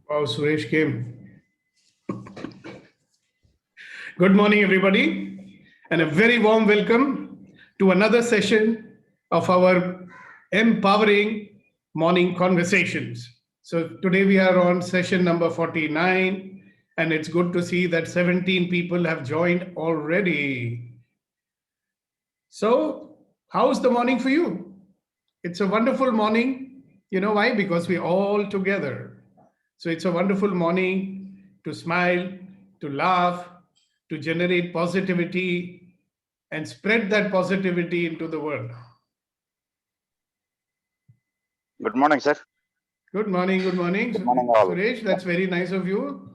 Wow, Suresh came. Good morning, everybody, and a very warm welcome to another session of our empowering morning conversations. So, today we are on session number 49, and it's good to see that 17 people have joined already. So, how's the morning for you? It's a wonderful morning. You know why? Because we're all together. So it's a wonderful morning to smile, to laugh, to generate positivity and spread that positivity into the world. Good morning, sir. Good morning, good morning. Good morning, all. Suresh, that's very nice of you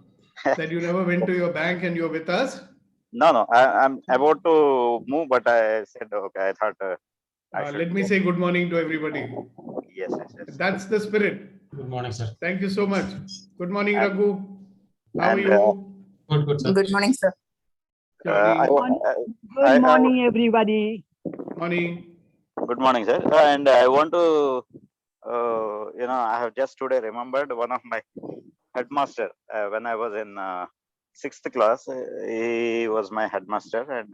that you never went to your bank and you're with us. No, I'm about to move, but I said, okay, I thought I should. Let me say good morning to everybody. Yes. That's the spirit. Good morning, sir. Thank you so much. Good morning, And- Raghu. How are and, you? Good, sir. Good morning, sir. Jolly. Good morning, everybody. Morning. Good morning, sir. And I want to, I have just today remembered one of my headmaster when I was in sixth class. He was my headmaster, and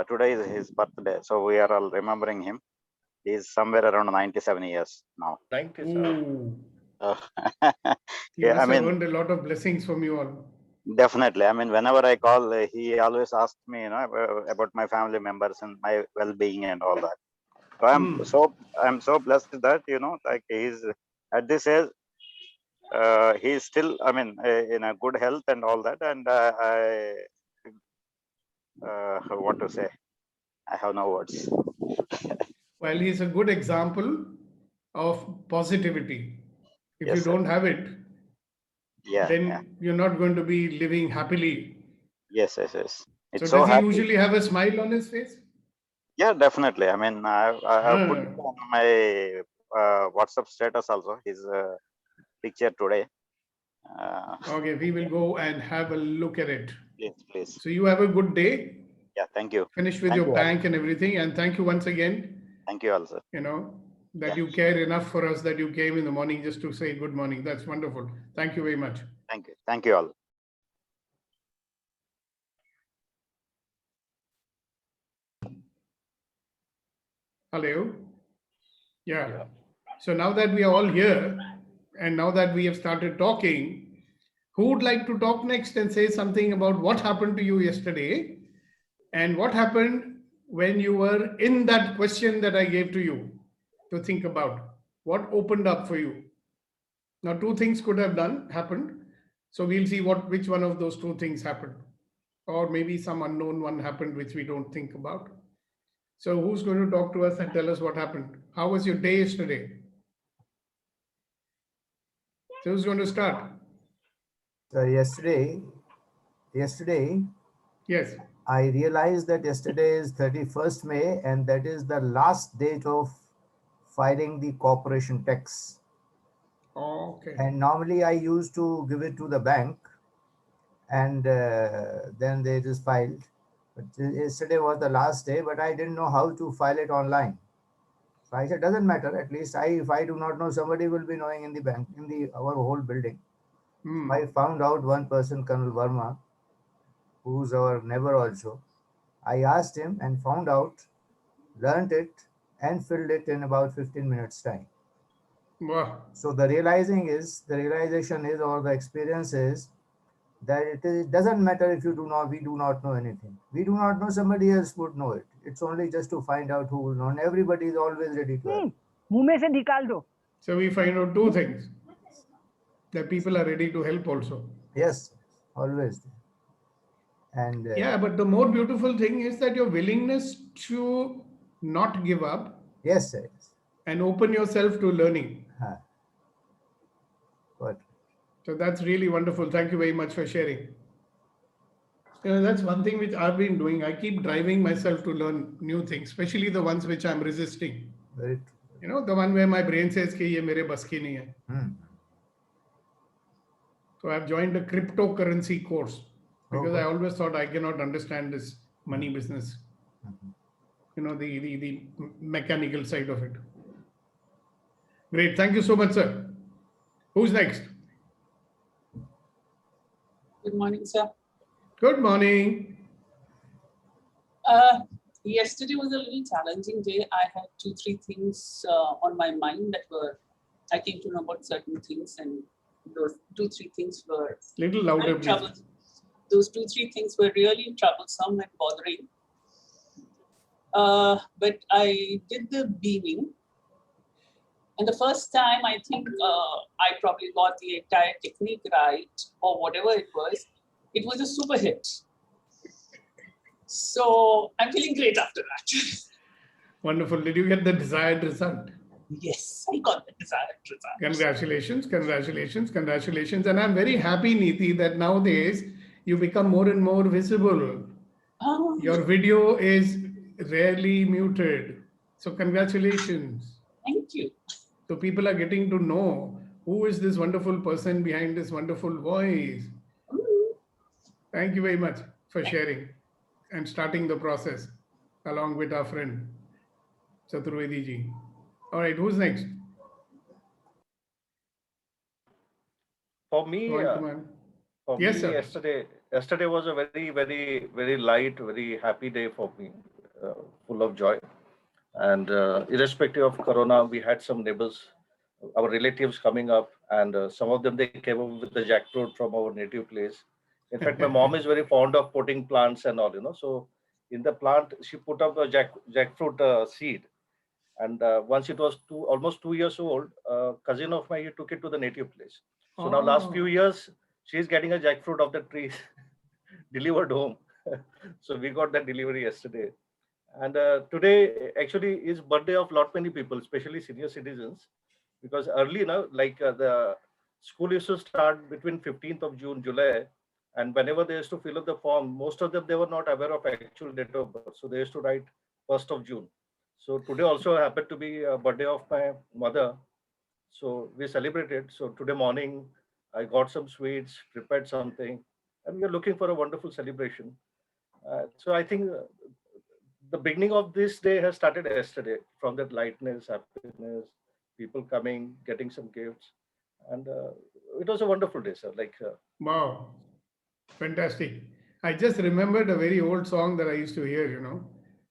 today is his birthday, so we are all remembering him. He's somewhere around 97 years now. 97. Ooh. He Yeah, must have earned a lot of blessings from you all. Definitely. I mean, whenever I call, he always asks me, about my family members and my well-being and all that. So I'm so blessed that like he's at this age, he's still, in a good health and all that. And I what to say? I have no words. Well, he's a good example of positivity. If Yes, you sir. don't have it, Yeah. then you're not going to be living happily. Yes. It's So so does he happy. usually have a smile on his face? Yeah, definitely. I mean, I have put it on my WhatsApp status also, his picture today. Okay, we will go and have a look at it. Please. So you have a good day. Yeah, thank you. Finish with Thank your you all. bank and everything. And thank you once again, Thank you all, sir. that Yeah. you care enough for us that you came in the morning just to say good morning. That's wonderful. Thank you very much. Thank you. Thank you all. Hello. Yeah. So now that we are all here and now that we have started talking, who would like to talk next and say something about what happened to you yesterday and what happened when you were in that question that I gave to you to think about? What opened up for you? Now, two things could have happened. So we'll see which one of those two things happened. Or maybe some unknown one happened which we don't think about. So who's going to talk to us and tell us what happened? How was your day yesterday? So who's going to start? So yesterday, Yes. I realized that yesterday is 31st May and that is the last date of filing the corporation tax. Oh, okay. And normally I used to give it to the bank and then they just filed. But yesterday was the last day, but I didn't know how to file it online. So I said, doesn't matter. At least if I do not know, somebody will be knowing in the bank, in our whole building. So I found out one person, Colonel Verma, who's our neighbor also. I asked him and found out, learned it and filled it in about 15 minutes time. Wow. So the realization is, or the experience is that it doesn't matter if we do not know anything. We do not know, somebody else would know it. It's only just to find out who will know, and everybody is always ready to help. मुंह में से निकाल दो. So we find out two things. That people are ready to help also. Yes, always. And yeah, but the more beautiful thing is that your willingness to not give up. Yes, sir. And open yourself to learning. Good. So that's really wonderful. Thank you very much for sharing. That's one thing which I've been doing. I keep driving myself to learn new things, especially the ones which I'm resisting. Very true. The one where my brain says कि ये मेरे बस की नहीं है. So I've joined a cryptocurrency course because I always thought I cannot understand this money business. The mechanical side of it. Great. Thank you so much, sir. Who's next? Good morning, sir. Good morning. Yesterday was a little challenging day. I had 2-3 things on my mind I came to know about certain things, and those 2-3 things were Little louder, very please. troublesome. Those 2-3 things were really troublesome and bothering. But I did the beaming. And the first time, I think I probably got the entire technique right, or whatever it was a super hit. So I'm feeling great after that. Wonderful. Did you get the desired result? Yes, I got the desired result. Congratulations, congratulations, congratulations. And I'm very happy, Neeti, that nowadays you become more and more visible. Oh, Your video is rarely muted. So congratulations. thank you. So people are getting to know who is this wonderful person behind this wonderful voice. Thank you very much for sharing and starting the process along with our friend Chaturvedi ji. All right, who's next? For me, Roy Kumar. for Yes, me, sir. yesterday was a very light, very happy day for me, full of joy. And irrespective of Corona, we had some neighbors, our relatives coming up, and some of them they came up with the jackfruit from our native place. In fact, my mom is very fond of potting plants and all, So in the plant, she put up a jackfruit seed, and once it was almost 2 years old, a cousin of mine he took it to the native place. So now last few years, she's getting a jackfruit of the tree delivered home. So we got that delivery yesterday. And today actually is birthday of lot many people, especially senior citizens, because early now, the school used to start between 15th of June, July, and whenever they used to fill up the form, most of them they were not aware of actual date of birth, so they used to write 1st of June. So today also happened to be a birthday of my mother, so we celebrated. So today morning I got some sweets, prepared something, and we are looking for a wonderful celebration. So I think the beginning of this day has started yesterday, from that lightness, happiness, people coming, getting some gifts, and it was a wonderful day, sir. Wow, fantastic. I just remembered a very old song that I used to hear.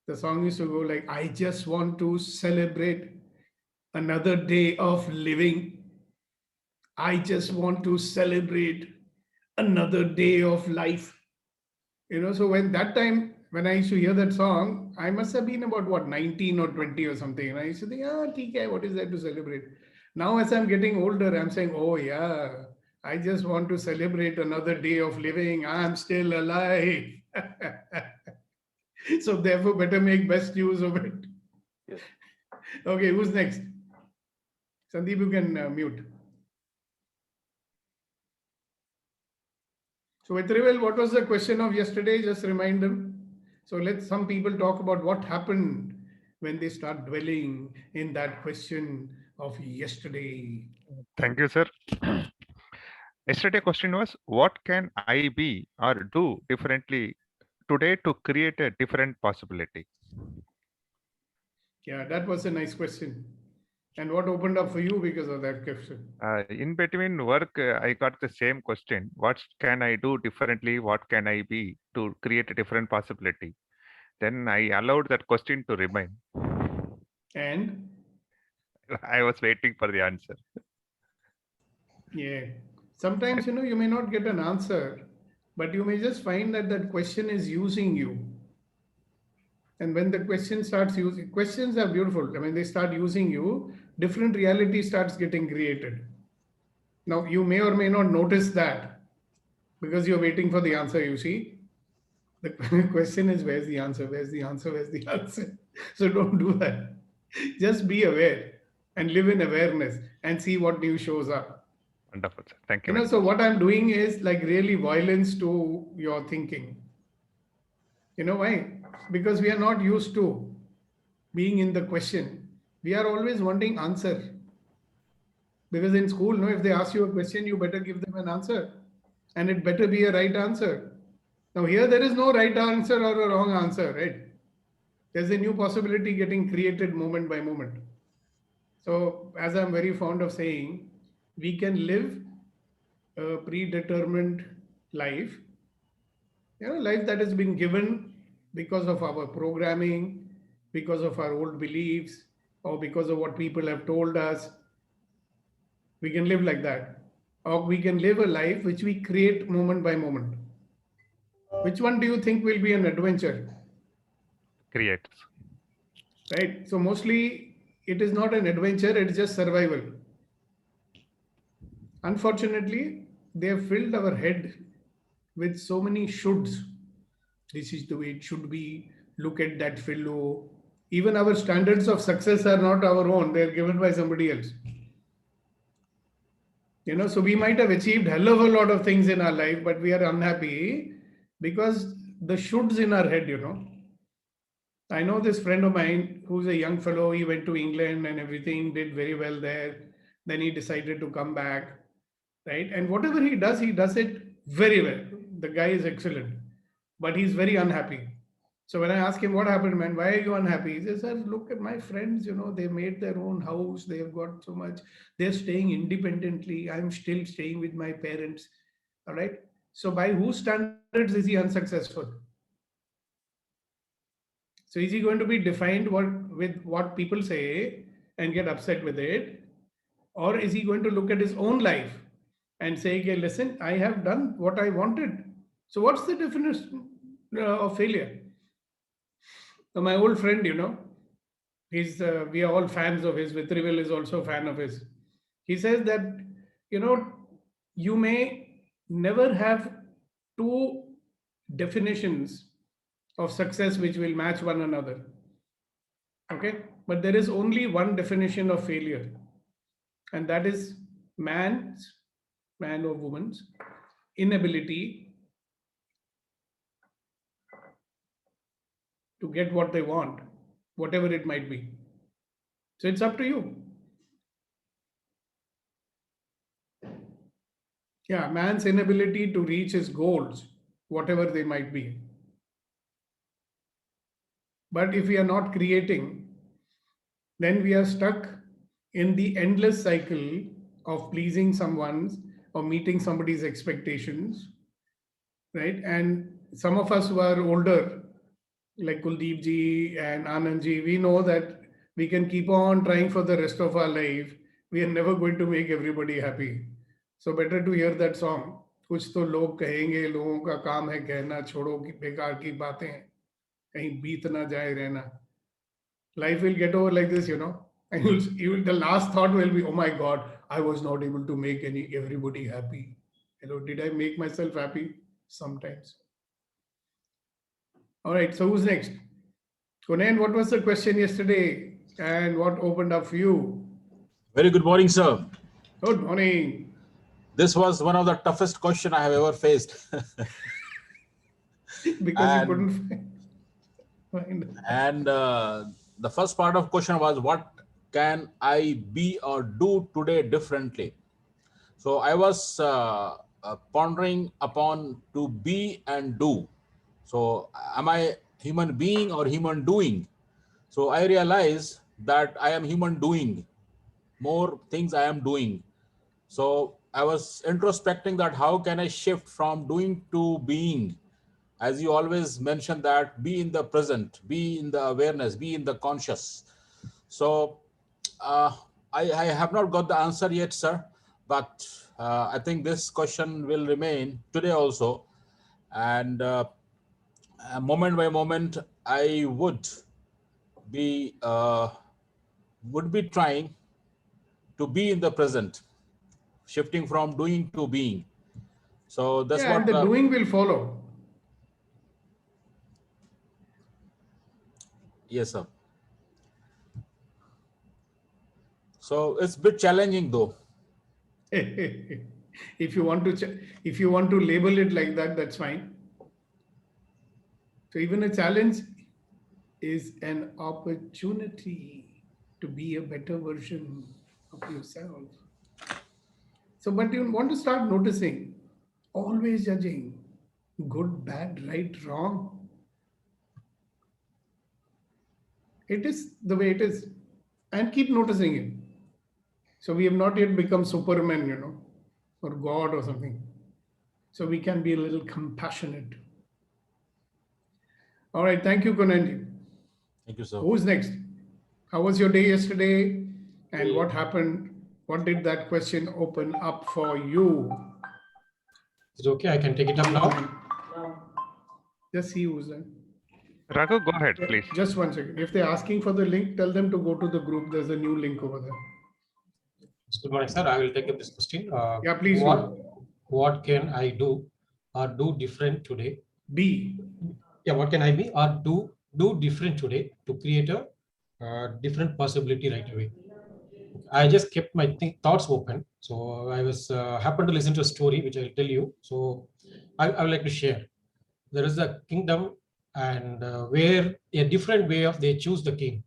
The song used to go like, I just want to celebrate another day of living. I just want to celebrate another day of life. So when I used to hear that song, I must have been about what, 19 or 20 or something. And I used to think, TK, what is there to celebrate? Now, as I'm getting older, I'm saying, oh, yeah, I just want to celebrate another day of living. I'm still alive. So therefore, better make best use of it. Yes. Okay, who's next? Sandeep, you can mute. So, Vetrivel, what was the question of yesterday? Just remind them. So, let some people talk about what happened when they start dwelling in that question of yesterday. Thank you, sir. Yesterday question was, what can I be or do differently today to create a different possibility? Yeah, that was a nice question. And what opened up for you because of that question? In between work, I got the same question. What can I do differently? What can I be to create a different possibility? Then I allowed that question to remain. And? I was waiting for the answer. Yeah. Sometimes, you may not get an answer, but you may just find that that question is using you. And when the question starts using, questions are beautiful. I mean, they start using you, different reality starts getting created. Now, you may or may not notice that because you're waiting for the answer, you see. The question is, where's the answer? Where's the answer? Where's the answer? So don't do that. Just be aware and live in awareness and see what new shows up. Wonderful, sir. Thank you. So what I'm doing is like really violence to your thinking. You know why? Because we are not used to being in the question. We are always wanting answer. Because in school, if they ask you a question, you better give them an answer. And it better be a right answer. Now here there is no right answer or a wrong answer, right? There's a new possibility getting created moment by moment. So as I'm very fond of saying, we can live a predetermined life, life that has been given because of our programming, because of our old beliefs, or because of what people have told us. We can live like that. Or we can live a life which we create moment by moment. Which one do you think will be an adventure? Creates. Right? So mostly it is not an adventure, it's just survival. Unfortunately, they have filled our head with so many shoulds. This is the way it should be. Look at that fellow. Even our standards of success are not our own, they are given by somebody else. So we might have achieved hell of a lot of things in our life, but we are unhappy because the shoulds in our head. I know this friend of mine who's a young fellow. He went to England and everything, did very well there. Then he decided to come back, right? And whatever he does it very well. The guy is excellent, but he's very unhappy. So when I ask him what happened, man, why are you unhappy? He says, "Sir, look at my friends, they made their own house, they've got so much, they're staying independently. I'm still staying with my parents." All right. So by whose standards is he unsuccessful? So is he going to be defined with what people say and get upset with it? Or is he going to look at his own life and say, okay, listen, I have done what I wanted. So what's the definition of failure? So my old friend, he's we are all fans of his. Vitrivel is also a fan of his. He says that, you may never have two definitions of success which will match one another. Okay? But there is only one definition of failure. And that is man or woman's inability to get what they want, whatever it might be. So it's up to you. Yeah, man's inability to reach his goals, whatever they might be. But if we are not creating, then we are stuck in the endless cycle of pleasing someone's or meeting somebody's expectations, right? And some of us who are older, like Kuldeep ji and Anand ji, we know that we can keep on trying for the rest of our life. We are never going to make everybody happy. So better to hear that song. कुछ तो लोग कहेंगे, लोगों का काम है कहना, छोड़ो की बेकार की बातें, कहीं बीत ना जाए रहना. Life will get over like this, and the last thought will be, oh my God, I was not able to make everybody happy. Did I make myself happy? Sometimes. All right, so who's next? Kunen, what was the question yesterday and what opened up for you? Very good morning, sir. Good morning. This was one of the toughest questions I have ever faced. Because you couldn't find. And the first part of question was, what can I be or do today differently? So I was pondering upon to be and do. So am I human being or human doing? So I realized that I am human doing. More things I am doing. So I was introspecting that how can I shift from doing to being? As you always mention that, be in the present, be in the awareness, be in the conscious. So I have not got the answer yet, sir, but I think this question will remain today also. And moment by moment, I would be trying to be in the present, shifting from doing to being. So that's what. And the doing will follow. Yes, sir. So it's a bit challenging, though. If you want to label it like that, that's fine. So even a challenge is an opportunity to be a better version of yourself. So, but you want to start noticing, always judging, good, bad, right, wrong. It is the way it is, and keep noticing it. So we have not yet become Superman, or God or something. so we can be a little compassionate. All right, thank you, Kunanji. Thank you, sir. Who's next? How was your day yesterday? And what happened? What did that question open up for you? Is it okay? I can take it up now. Just see who's there. Raghu, go ahead, please. Just one second. If they're asking for the link, tell them to go to the group. There's a new link over there. Good morning, sir. I will take up this question. Yeah, please do. What can I do or do different today? B. Yeah, what can I be or do different today to create a different possibility right away? I just kept my thoughts open. So I was happened to listen to a story which I'll tell you. So I would like to share. There is a kingdom and where a different way of they choose the king.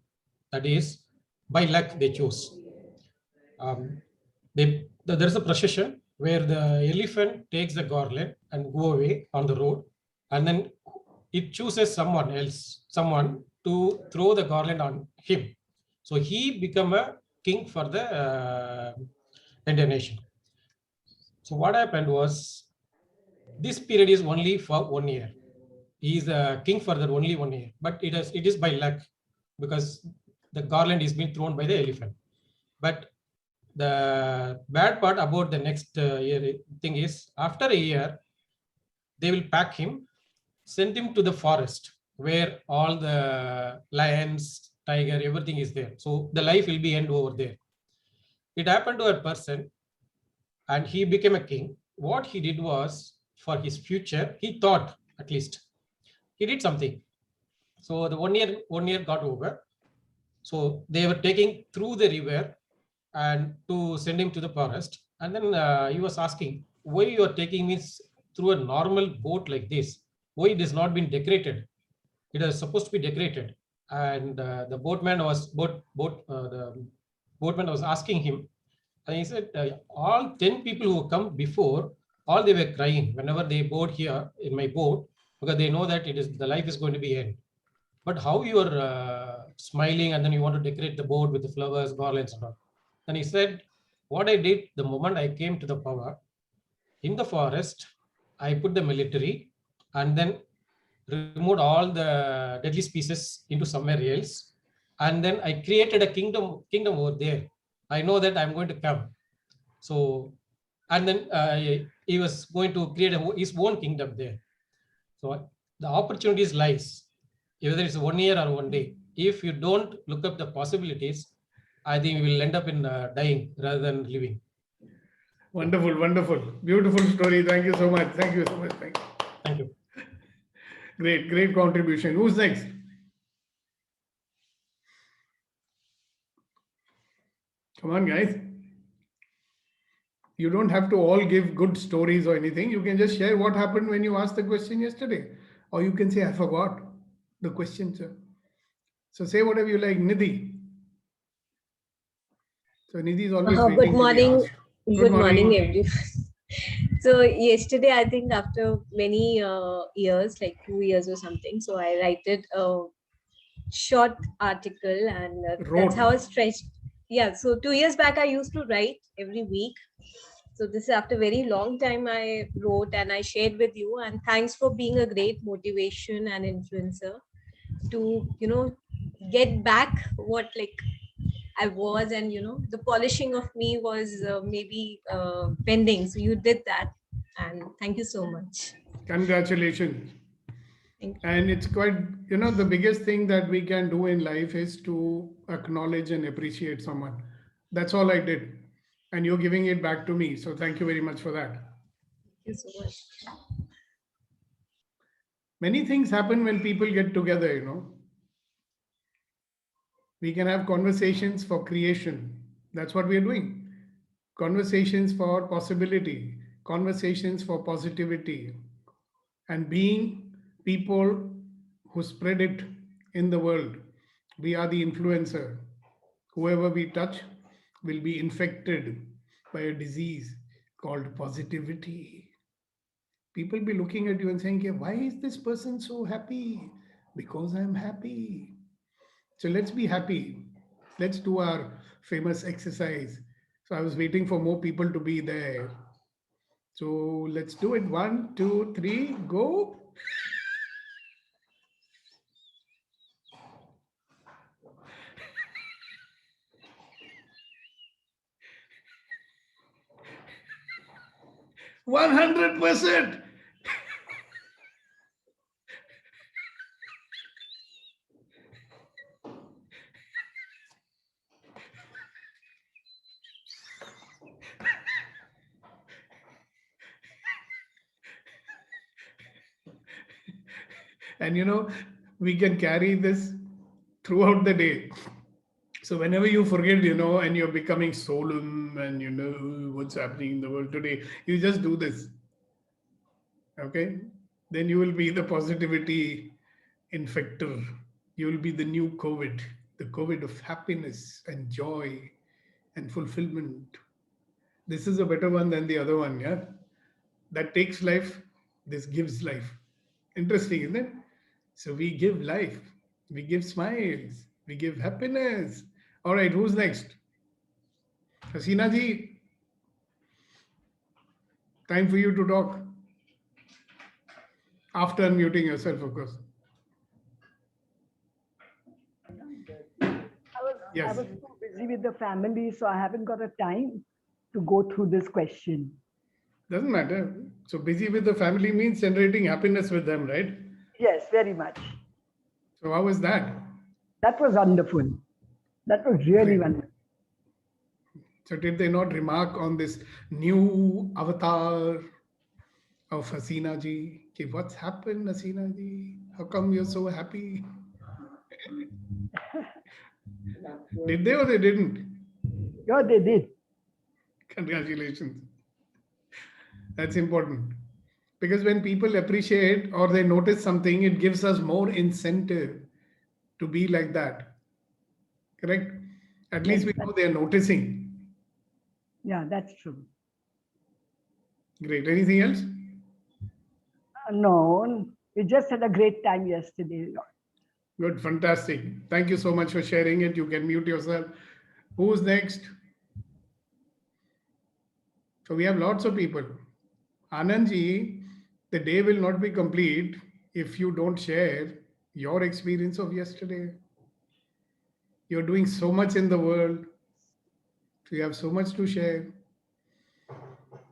That is by luck they choose. There's a procession where the elephant takes the garland and go away on the road, and then it chooses someone else, someone to throw the garland on him. So he become a king for the entire nation. So what happened was, this period is only for 1 year. He is a king for that only 1 year, but it is by luck because the garland is being thrown by the elephant. But the bad part about the next year thing is, after a year, they will pack him, send him to the forest where all the lions, tiger, everything is there. So the life will be end over there. It happened to a person and he became a king. What he did was, for his future, he thought at least, he did something. So the 1 year got over. So they were taking through the river and to send him to the forest. And then he was asking, why you are taking me through a normal boat like this? Why it has not been decorated? It is supposed to be decorated. And the boatman was asking him, and he said, all 10 people who come before, all they were crying whenever they board here in my boat, because they know that the life is going to be end. But how you are smiling and then you want to decorate the boat with the flowers, garlands and all. And he said, what I did the moment I came to the power, in the forest, I put the military and then removed all the deadly species into somewhere else. And then I created a kingdom over there. I know that I'm going to come. So, and then he was going to create his own kingdom there. So the opportunities lies, whether it's 1 year or 1 day. If you don't look up the possibilities, I think we will end up in dying rather than living. Wonderful, wonderful. Beautiful story. Thank you so much. Thank you so much. Thank you. Great, great contribution. Who's next? Come on, guys. You don't have to all give good stories or anything. You can just share what happened when you asked the question yesterday. Or you can say, I forgot the question, sir. So say whatever you like. Nidhi. So Nidhi is always waiting. Good morning. To be asked. Good morning, everyone. So yesterday, I think after many years, like 2 years or something, so I wrote a short article and that's how I stretched. Yeah, so 2 years back, I used to write every week. So this is after a very long time I wrote and I shared with you, and thanks for being a great motivation and influencer to, get back what like I was, and the polishing of me was maybe pending. So you did that, and thank you so much. Congratulations. Thank you. And it's quite, the biggest thing that we can do in life is to acknowledge and appreciate someone. That's all I did. And you're giving it back to me. So thank you very much for that. Thank you so much. Many things happen when people get together, We can have conversations for creation. That's what we're doing. Conversations for possibility, conversations for positivity, and being people who spread it in the world. We are the influencer. Whoever we touch will be infected by a disease called positivity. People be looking at you and saying, why is this person so happy? Because I'm happy. So let's be happy. Let's do our famous exercise. So I was waiting for more people to be there. So let's do it. 1, 2, 3, go. " 100%. And we can carry this throughout the day. So whenever you forget, and you're becoming solemn and you know what's happening in the world today, you just do this. Okay? Then you will be the positivity infector. You will be the new COVID, the COVID of happiness and joy and fulfillment. This is a better one than the other one, yeah? That takes life, this gives life. Interesting, isn't it? So we give life, we give smiles, we give happiness. All right, who's next? Hasina ji, time for you to talk. After unmuting yourself, of course. I was so busy with the family, so I haven't got a time to go through this question. Doesn't matter. So busy with the family means generating happiness with them, right? Yes, very much. So how was that? That was wonderful. That was really Great. wonderful. So did they not remark on this new avatar of Hasina ji? Okay, what's happened, Hasina ji? How come you're so happy? Did they or they didn't? Yeah, they did. Congratulations. That's important. Because when people appreciate or they notice something, it gives us more incentive to be like that. Correct? At least we know they're noticing. Yeah, that's true. Great. Anything else? No, we just had a great time yesterday. Good. Fantastic. Thank you so much for sharing it. You can mute yourself. Who's next? So we have lots of people. Anand ji, the day will not be complete if you don't share your experience of yesterday. You're doing so much in the world. You have so much to share.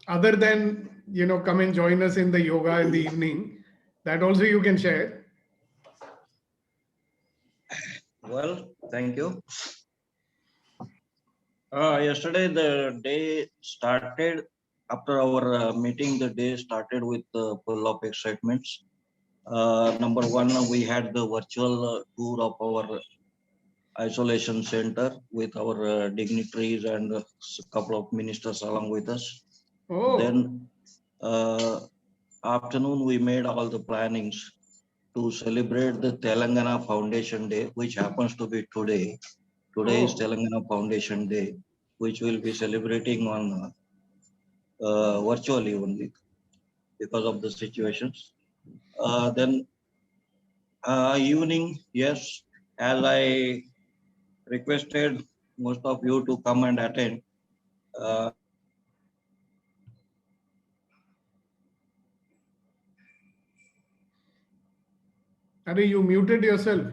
Other than, come and join us in the yoga in the evening, that also you can share. Well, thank you. Yesterday, the day started after our meeting. The day started with full of excitements. Number one, we had the virtual tour of our isolation center with our dignitaries and a couple of ministers along with us. Oh. Then afternoon, we made all the plannings to celebrate the Telangana Foundation Day, which happens to be today. Today is Telangana Foundation Day, which we'll be celebrating on virtually only because of the situations. Then evening, yes, as I requested most of you to come and attend. You muted yourself.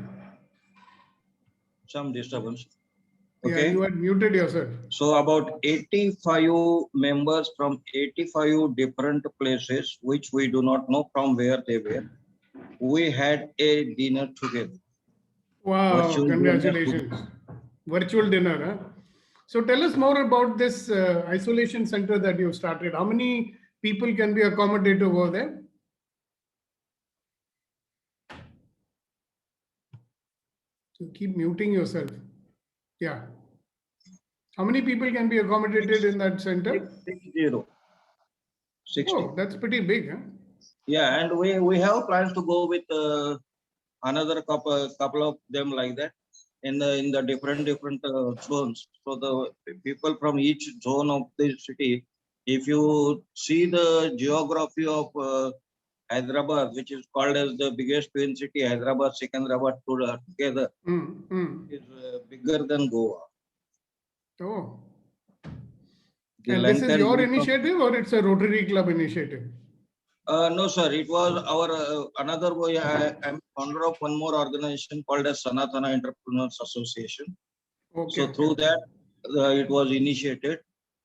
Some disturbance. Okay. Yeah, you had muted yourself. So about 85 members from 85 different places, which we do not know from where they were. We had a dinner together. Wow, Virtual congratulations. dinner. Virtual dinner, huh? So tell us more about this isolation center that you've started. How many people can be accommodated over there? So keep muting yourself. Yeah. How many people can be accommodated in that center? 60. Oh, that's pretty big, huh? Yeah, and we have plans to go with another couple of them like that in the different zones. So the people from each zone of the city, if you see the geography of Hyderabad, which is called as the biggest twin city, Hyderabad, Secunderabad together, is bigger than Goa. Oh. The And this is Lankan your group of- initiative or it's a Rotary Club initiative? No, sir. It was our another boy. I'm founder of one more organization called as Sanatana Entrepreneurs Association. Okay. So through that, it was initiated,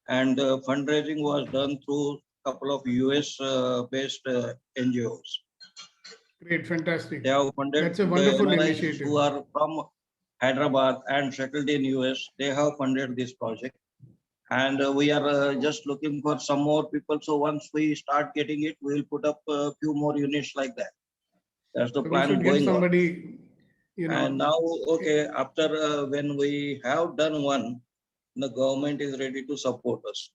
and fundraising was done through a couple of US based NGOs. Great, fantastic. They have funded That's a the wonderful NRIs initiative. who are from Hyderabad and settled in US. They have funded this project. And we are just looking for some more people. So once we start getting it, we'll put up a few more units like that. That's the So we plan should get going on. somebody, you know. And now, okay, after when we have done one, the government is ready to support us.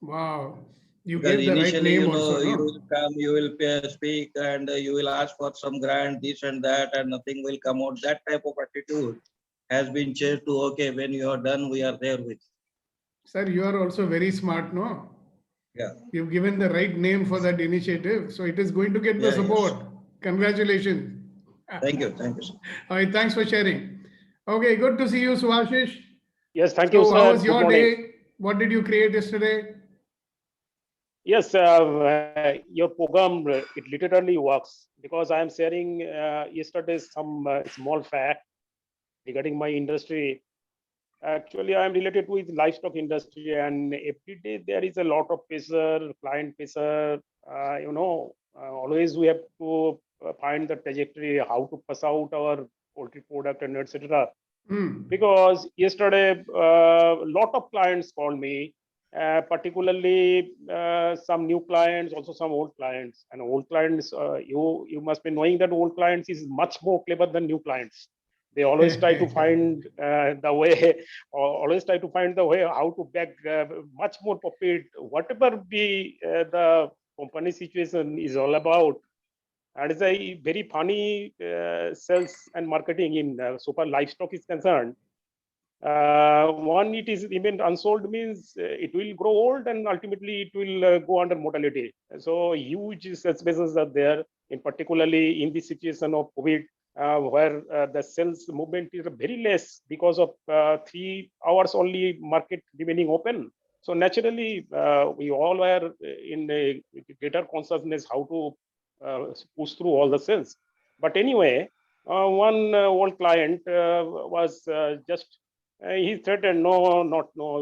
Wow. You Because gave the right initially, name you know, also, you no? will come, you will speak, and you will ask for some grant, this and that, and nothing will come out. That type of attitude has been changed to, okay, when you are done, we are there with. Sir, you are also very smart, no? Yeah. You've given the right name for that initiative. So it is going to get the Yeah, yes. support. Congratulations. Thank you. Thank you, sir. All right, thanks for sharing. Okay, good to see you, Subhashish. Yes, thank So you, sir. how was Good your morning. day? What did you create yesterday? Yes, your program, it literally works because I am sharing yesterday some small fact regarding my industry. Actually, I am related with livestock industry, and every day there is a lot of pressure, client pressure. Always we have to find the trajectory, how to pass out our poultry product and etc. Because yesterday, a lot of clients called me, particularly some new clients, also some old clients. And old clients, you must be knowing that old clients is much more clever than new clients. They always try to find the way, or always try to find the way how to beg much more profit, whatever be the company situation is all about. And it's a very funny sales and marketing in so far livestock is concerned. One, it is remain unsold means it will grow old and ultimately it will go under mortality. So huge sales bases are there, in particularly in the situation of COVID, where the sales movement is very less because of 3 hours only market remaining open. So naturally, we all were in a greater consciousness how to push through all the sales. But anyway, one old client was just he threatened, no,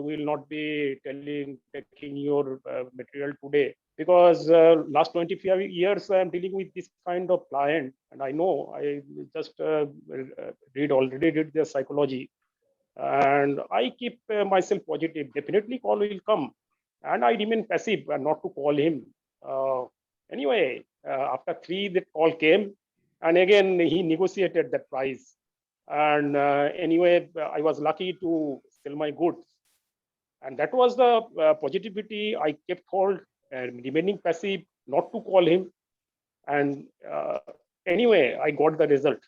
we will not be taking your material today, because last 25 years I'm dealing with this kind of client, and I know, I just already read their psychology, and I keep myself positive. Definitely call will come, and I remain passive and not to call him. Anyway, after 3, that call came, and again he negotiated that price. And anyway, I was lucky to sell my goods, and that was the positivity I kept hold, remaining passive, not to call him. And anyway, I got the result.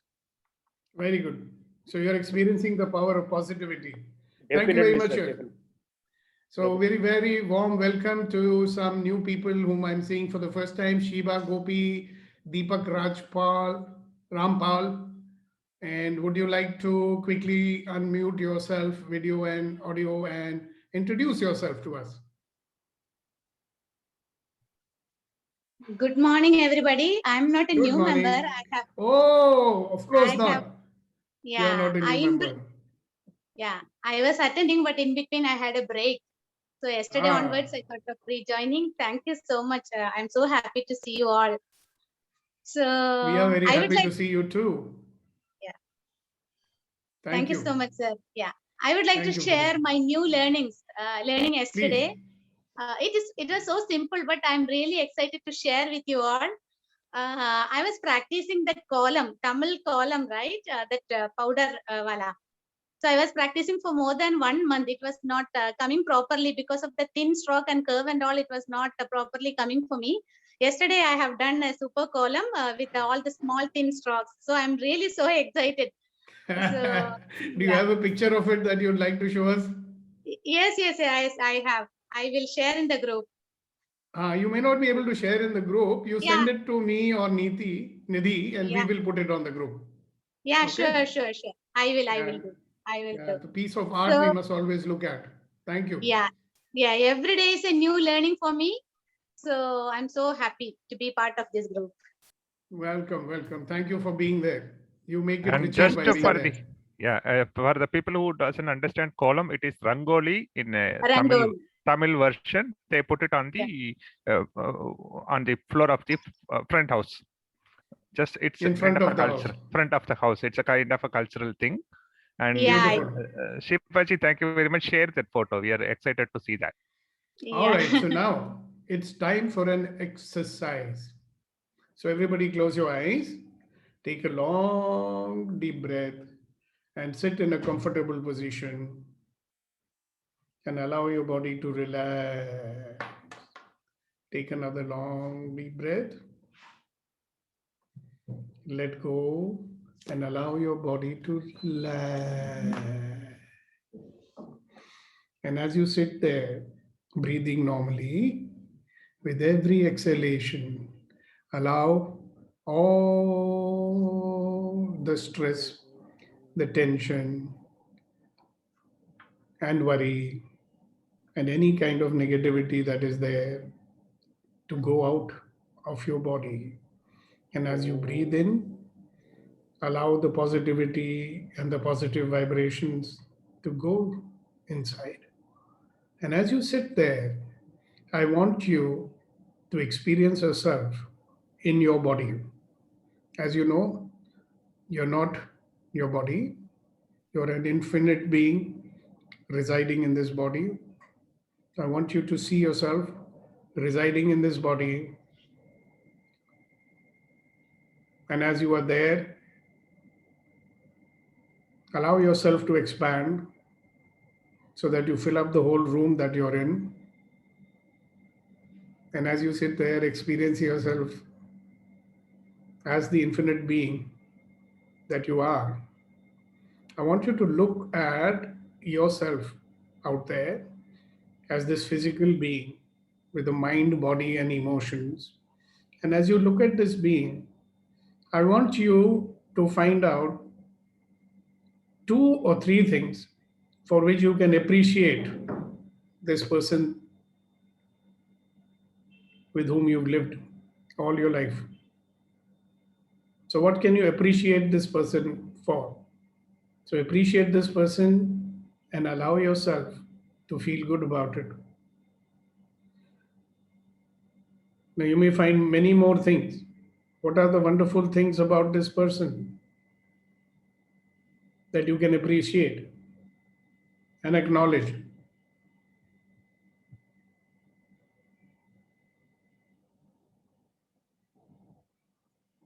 Very good. So you're experiencing the power of positivity. Definitely, Thank you very much, sir, sir. definitely. So very, very warm welcome to some new people whom I'm seeing for the first time. Shiba Gopi, Deepak Rampal. And would you like to quickly unmute yourself, video and audio, and introduce yourself to us? Good morning, everybody. I'm not a Good new morning. member. Oh, of course I not. have, You're yeah, not a new member. yeah, I was attending, but in between I had a break. So yesterday Ah. onwards, I thought of rejoining. Thank you so much. I'm so happy to see you all. So We are very I would happy like, to see you too. yeah, Thank you you. so much, sir. Yeah, I would like Thank to you for share this. my new learnings. Learning yesterday. Please. It was so simple, but I'm really excited to share with you all. I was practicing that column, Tamil column, right? That powder wala. So I was practicing for more than 1 month. It was not coming properly because of the thin stroke and curve and all. It was not properly coming for me. Yesterday, I have done a super column with all the small thin strokes. So I'm really so excited. So, Do you have a picture of it that you'd like to show us? yes, I have. I will share in the group. You may not be able to share in the group. You send it to me or Nidhi, and we will put it on the group. Yeah, Okay. sure. I will do. The piece of art we must always look at. Thank you. Yeah. Yeah, every day is a new learning for me. So I'm so happy to be part of this group. Welcome, welcome. Thank you for being there. You make it And richer just by for being the there. for the people who doesn't understand column, it is Rangoli in Rangoli. Tamil version. They put it on the floor of the front house. Just it's In a kind front of a of the house. culture, front of the house. It's a kind of a cultural thing. And Yeah. Shivaji, thank you very much. Share that photo. We are excited to see that. All right, Yeah. so now it's time for an exercise. So everybody close your eyes, take a long deep breath and sit in a comfortable position and allow your body to relax. Take another long deep breath. Let go and allow your body to relax. And as you sit there, breathing normally, with every exhalation, allow all the stress, the tension, and worry, and any kind of negativity that is there to go out of your body. And as you breathe in, allow the positivity and the positive vibrations to go inside. And as you sit there, I want you to experience yourself in your body. As you know, you're not your body, you're an infinite being residing in this body. I want you to see yourself residing in this body. And as you are there, allow yourself to expand so that you fill up the whole room that you're in. And as you sit there, experience yourself as the infinite being that you are. I want you to look at yourself out there as this physical being with the mind, body, and emotions. And as you look at this being, I want you to find out 2 or 3 things for which you can appreciate this person with whom you've lived all your life. So, what can you appreciate this person for? So, appreciate this person and allow yourself to feel good about it. Now, you may find many more things. What are the wonderful things about this person that you can appreciate and acknowledge?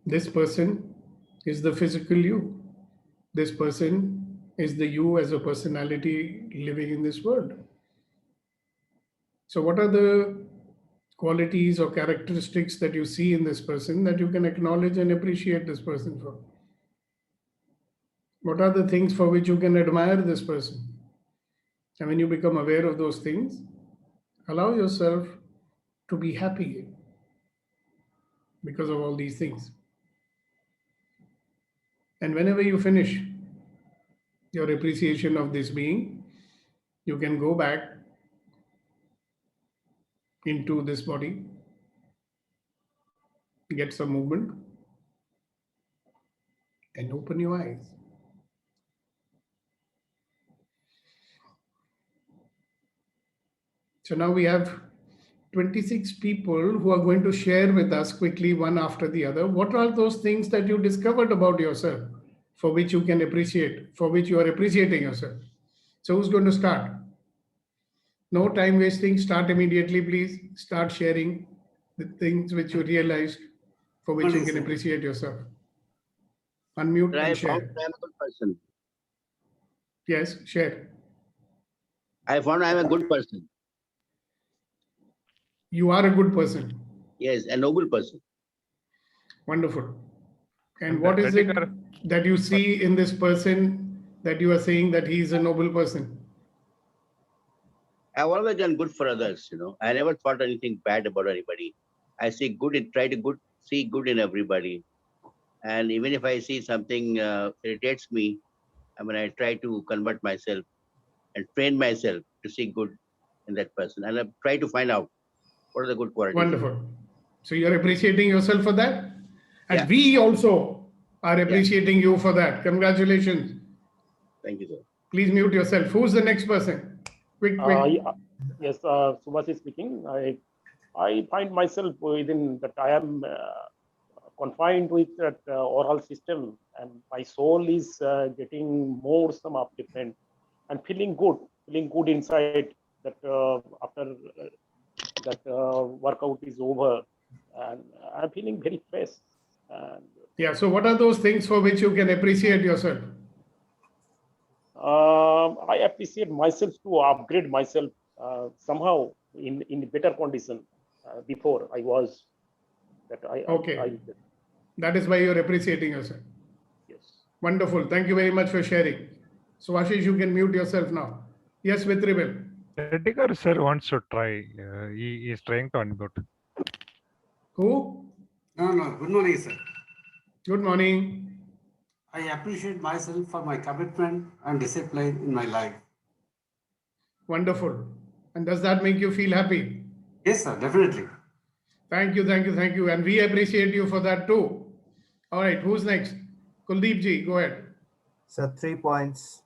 This person is the physical you. This person is the you as a personality living in this world. So, what are the qualities or characteristics that you see in this person that you can acknowledge and appreciate this person for? What are the things for which you can admire this person? And when you become aware of those things, allow yourself to be happy because of all these things. And whenever you finish your appreciation of this being, you can go back into this body, get some movement, and open your eyes. So now we have 26 people who are going to share with us quickly, one after the other. What are those things that you discovered about yourself for which you can appreciate, for which you are appreciating yourself? So who's going to start? No time wasting. Start immediately, please. Start sharing the things which you realized for which you can appreciate yourself. Unmute I and found share. I'm a good person. Yes, share. I found I'm a good person. You are a good person. Yes, a noble person. Wonderful. And what is it that you see in this person that you are saying that he is a noble person? I've always done good for others, I never thought anything bad about anybody. I see good in see good in everybody. And even if I see something irritates me, I try to convert myself and train myself to see good in that person, and I try to find out what are the good qualities. Wonderful. So you're appreciating yourself for that? And Yeah. we also are appreciating you for that. Congratulations. Thank you, sir. Please mute yourself. Who's the next person? Quick. Yes, Subhashi speaking. I find myself within that I am confined with that oral system, and my soul is getting more some upliftment and feeling good inside that after that workout is over, and I'm feeling very fresh. And Yeah. So what are those things for which you can appreciate yourself? I appreciate myself to upgrade myself somehow in better condition. Before I was that Okay. That is why you're appreciating yourself. Yes. Wonderful. Thank you very much for sharing. So Ashish, you can mute yourself now. Yes, Vitribil. Reddigar sir wants to try. He is trying to unmute. Who? No. Good morning, sir. Good morning. I appreciate myself for my commitment and discipline in my life. Wonderful. And does that make you feel happy? Yes, sir, definitely. Thank you. And we appreciate you for that too. All right, who's next? Kuldeep ji, go ahead. So 3 points.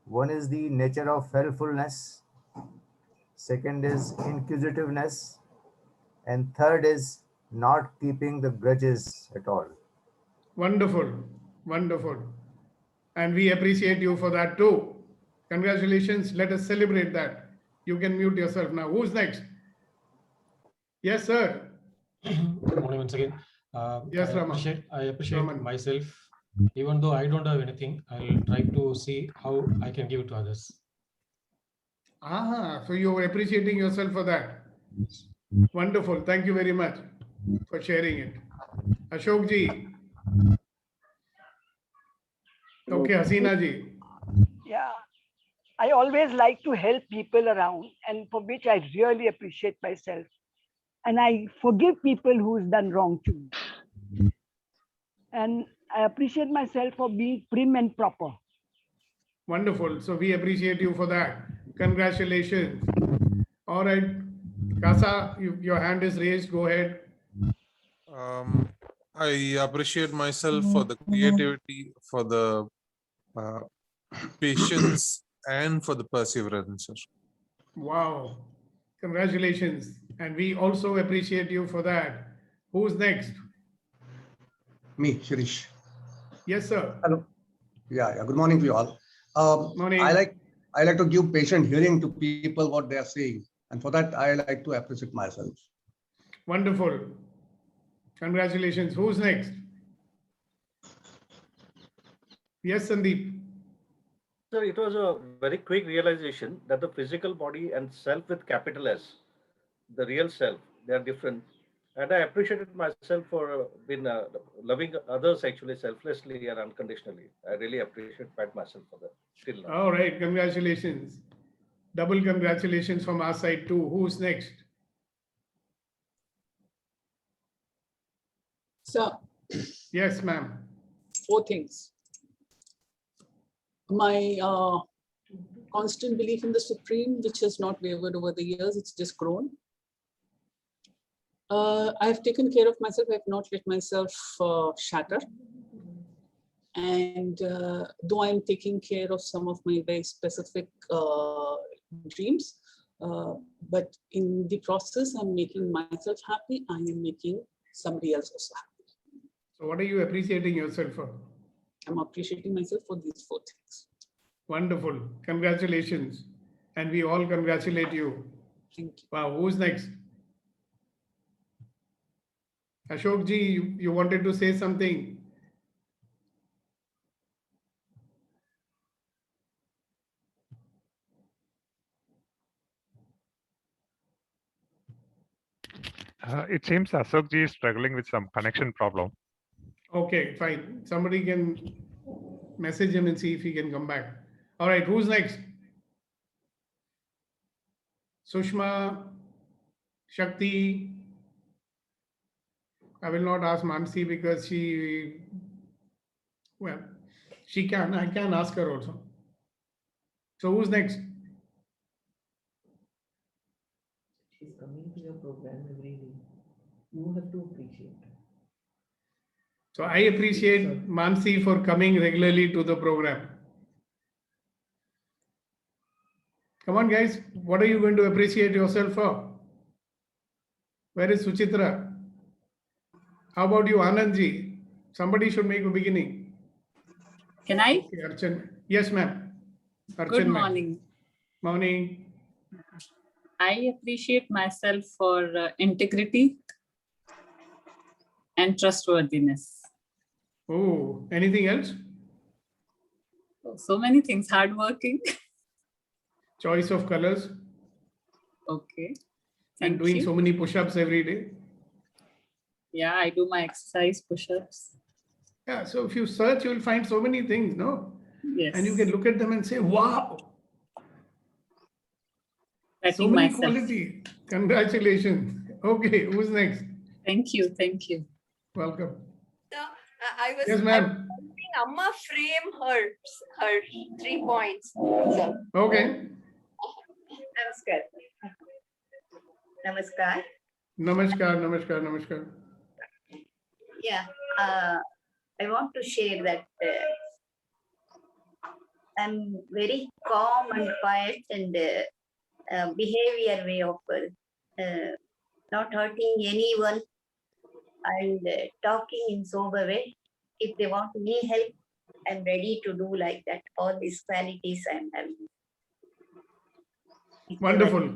One is the nature of helpfulness. Second is inquisitiveness. And third is not keeping the grudges at all. Wonderful. And we appreciate you for that too. Congratulations. Let us celebrate that. You can mute yourself now. Who's next? Yes, sir. Good morning once again. Yes, I appreciate myself. Even though I don't have anything, I'll try to see how I can give it to others. So you're appreciating yourself for that. Wonderful. Thank you very much for sharing it. Ashok ji. Okay, Hasina ji. Yeah, I always like to help people around, and for which I really appreciate myself. And I forgive people who's done wrong to me. And I appreciate myself for being prim and proper. Wonderful. So we appreciate you for that. Congratulations. All right. Kasa, your hand is raised. Go ahead. I appreciate myself for the creativity, for the patience, and for the perseverance. Wow. Congratulations. And we also appreciate you for that. Who's next? Me, Shirish. Yes, sir. Hello. Yeah. Good morning to you all. Morning. I like to give patient hearing to people what they are saying, and for that I like to appreciate myself. Wonderful. Congratulations. Who's next? Yes, Sandeep. So it was a very quick realization that the physical body and self with capital S, the real self, they are different. And I appreciated myself for being loving others actually selflessly and unconditionally. I really appreciate myself for that till now. All right. Congratulations. Double congratulations from our side too. Who's next? Sir. Yes, ma'am. 4 things. My constant belief in the Supreme, which has not wavered over the years, it's just grown. I've taken care of myself. I've not let myself shatter. And though I'm taking care of some of my very specific dreams, but in the process, I'm making myself happy. I am making somebody else also happy. So what are you appreciating yourself for? I'm appreciating myself for these 4 things. Wonderful. Congratulations. And we all congratulate you. Thank you. Wow. Who's next? Ashok ji, you wanted to say something? It seems Ashok ji is struggling with some connection problem. Okay, fine. Somebody can message him and see if he can come back. All right, who's next? Sushma, Shakti. I will not ask Mansi because she can. I can ask her also. So who's next? You have to appreciate. So I appreciate Mansi for coming regularly to the program. Come on, guys. What are you going to appreciate yourself for? Where is Suchitra? How about you, Anandji? Somebody should make a beginning. Can I? Okay, Archan. Yes, ma'am. Good Archan, ma'am. morning. Morning. I appreciate myself for integrity and trustworthiness. Oh, anything else? So many things. Hardworking. Choice of colors. Okay. And Thank doing you. so many push-ups every day. Yeah, I do my exercise push-ups. Yeah, so if you search, you will find so many things, no? Yes. And you can look at them and say, wow, so Tracking many myself. qualities. Congratulations. Okay, who's next? Thank you. Thank you. Welcome. I was, Yes, I ma'am. was helping Amma frame her 3 points. So, Okay. Namaskar. Namaskar. Namaskar, namaskar, namaskar. Yeah, I want to share that I'm very calm and quiet and behavior way of not hurting anyone and talking in sober way. If they want any help, I'm ready to do like that. All these qualities I'm having. Wonderful.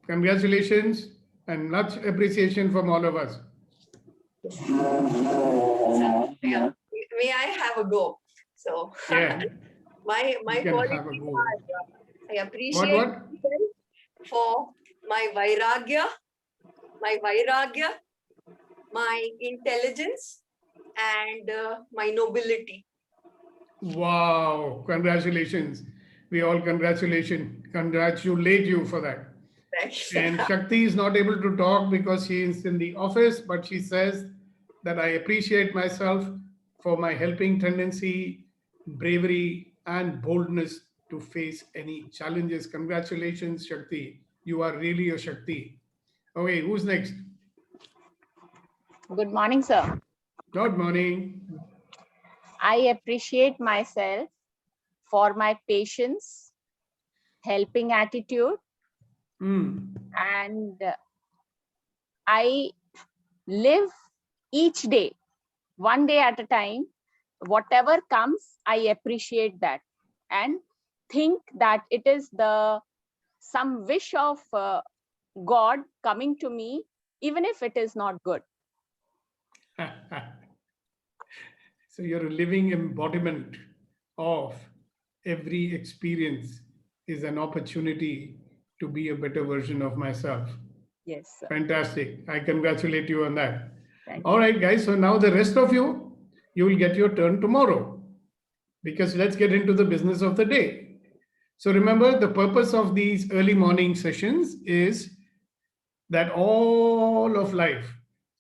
Congratulations and much appreciation from all of us. Yeah. May I have a go? So Yeah. my You can qualities have a go. are, I appreciate myself for my vairagya, my intelligence, and my nobility. Wow. Congratulations. We all congratulate you for that. Thanks. And Shakti is not able to talk because she is in the office, but she says that I appreciate myself for my helping tendency, bravery, and boldness to face any challenges. Congratulations, Shakti. You are really a Shakti. Okay, who's next? Good morning, sir. Good morning. I appreciate myself for my patience, helping attitude, and I live each day, one day at a time. Whatever comes, I appreciate that and think that it is some wish of God coming to me, even if it is not good. So you're a living embodiment of every experience is an opportunity to be a better version of myself. Yes, sir. Fantastic. I congratulate you on that. Thank All right, guys. So now the rest of you will get your turn tomorrow because let's get into the business of the day. So remember, the purpose of these early morning sessions is that all of life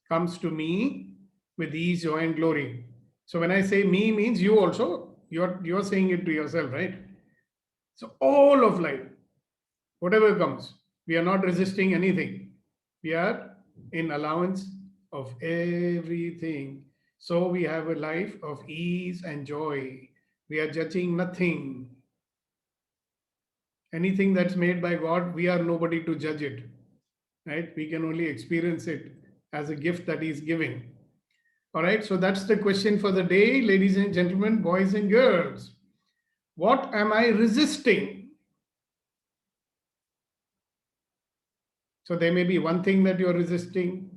comes to me with ease, joy, and glory. So when I say me means you also, you're saying it to yourself, right? So all of life, whatever comes, we are not resisting anything. We are in allowance of everything. So we have a life of ease and joy. We are judging nothing. Anything that's made by God, we are nobody to judge it, right? We can only experience it as a gift that He's giving. All right, so that's the question for the day, ladies and gentlemen, boys and girls. What am I resisting? So there may be one thing that you're resisting.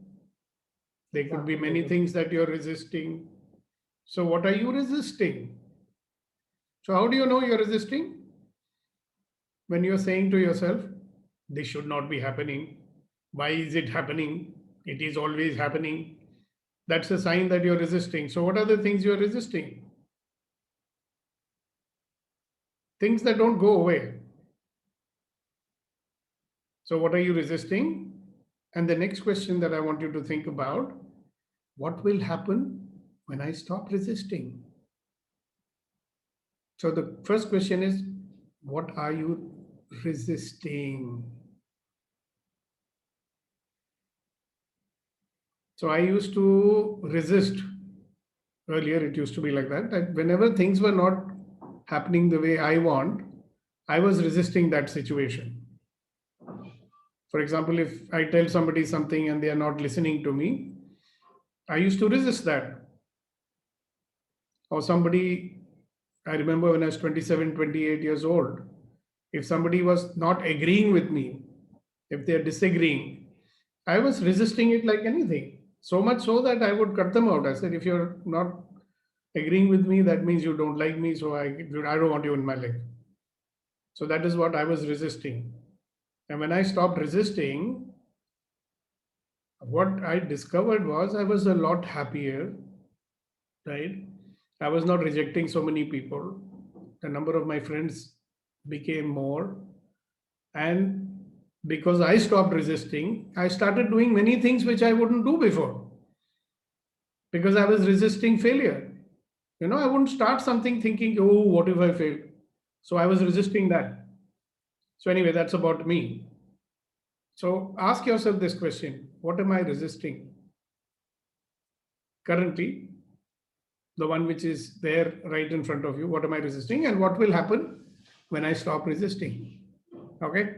There could be many things that you're resisting. So what are you resisting? So how do you know you're resisting? When you're saying to yourself, this should not be happening. Why is it happening? It is always happening. That's a sign that you're resisting. So what are the things you're resisting? Things that don't go away. So what are you resisting? And the next question that I want you to think about, what will happen when I stop resisting? So the first question is, what are you resisting? So I used to resist. Earlier, it used to be like that whenever things were not happening the way I want, I was resisting that situation. For example, if I tell somebody something and they are not listening to me, I used to resist that. Or somebody, I remember when I was 27, 28 years old, if somebody was not agreeing with me, if they're disagreeing, I was resisting it like anything. So much so that I would cut them out. I said, if you're not agreeing with me, that means you don't like me. So I don't want you in my life. So that is what I was resisting. And when I stopped resisting, what I discovered was I was a lot happier, right? I was not rejecting so many people. The number of my friends became more. And because I stopped resisting, I started doing many things which I wouldn't do before. Because I was resisting failure. You know, I wouldn't start something thinking, oh, what if I fail? So I was resisting that. So anyway, that's about me. So ask yourself this question: what am I resisting currently? The one which is there right in front of you, what am I resisting, and what will happen when I stop resisting? Okay.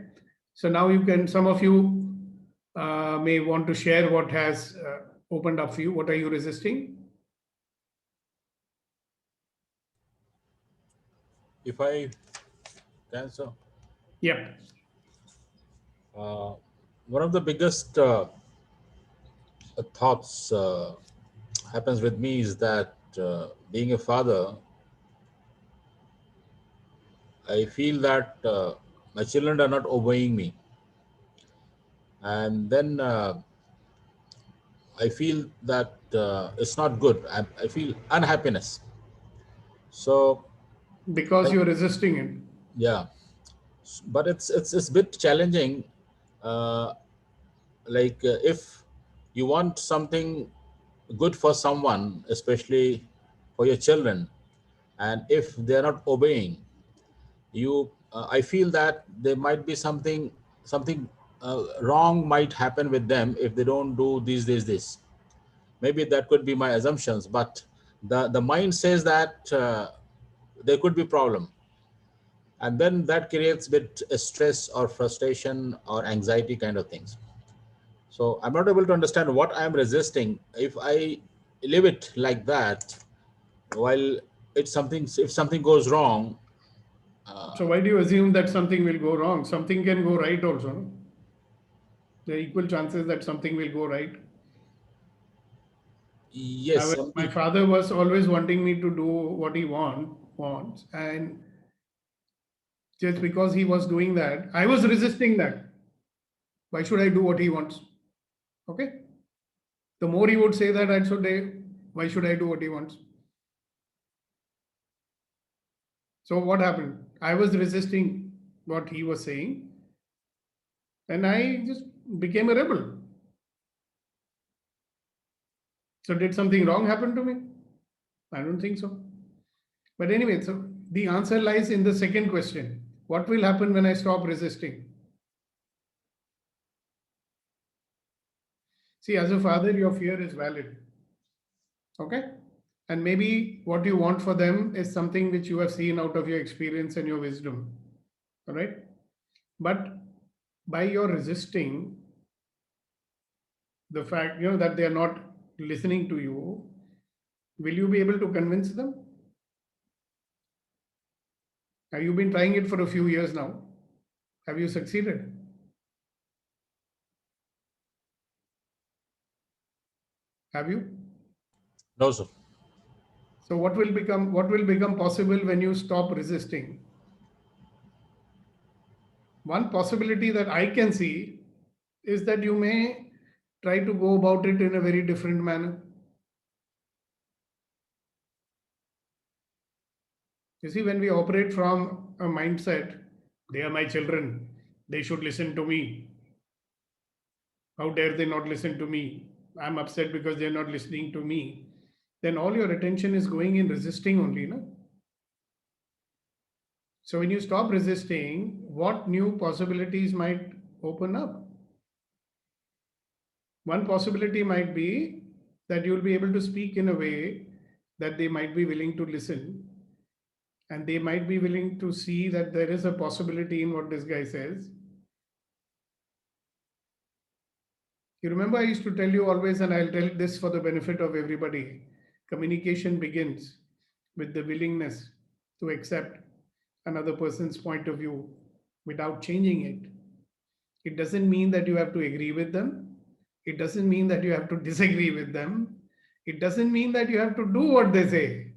So now you can, some of you may want to share what has opened up for you. What are you resisting? If I can, so. Yep. One of the biggest thoughts happens with me is that being a father, I feel that my children are not obeying me. And then I feel that it's not good. I feel unhappiness. So because you're resisting it. Yeah, but it's a bit challenging. If you want something good for someone, especially for your children, and if they're not obeying you, I feel that there might be something wrong might happen with them if they don't do this. Maybe that could be my assumptions, but the mind says that there could be problem, and then that creates a bit stress or frustration or anxiety kind of things. So I'm not able to understand what I'm resisting. If I leave it like that, while if something goes wrong. So why do you assume that something will go wrong? Something can go right also. No? There are equal chances that something will go right. Yes. My father was always wanting me to do what he wants, and just because he was doing that, I was resisting that. Why should I do what he wants? Okay. The more he would say that, I'd say, why should I do what he wants? So what happened? I was resisting what he was saying, and I just became a rebel. So did something wrong happen to me? I don't think so. But anyway, so the answer lies in the second question. What will happen when I stop resisting? See, as a father, your fear is valid. Okay? And maybe what you want for them is something which you have seen out of your experience and your wisdom. All right? But by your resisting the fact, that they are not listening to you, will you be able to convince them? Have you been trying it for a few years now? Have you succeeded? Have you? No, sir. So what will become possible when you stop resisting? One possibility that I can see is that you may try to go about it in a very different manner. You see, when we operate from a mindset, they are my children, they should listen to me. How dare they not listen to me? I'm upset because they're not listening to me. Then all your attention is going in resisting only, no? So when you stop resisting, what new possibilities might open up? One possibility might be that you'll be able to speak in a way that they might be willing to listen, and they might be willing to see that there is a possibility in what this guy says. You remember I used to tell you always, and I'll tell this for the benefit of everybody, communication begins with the willingness to accept another person's point of view without changing it. It doesn't mean that you have to agree with them. It doesn't mean that you have to disagree with them. It doesn't mean that you have to do what they say.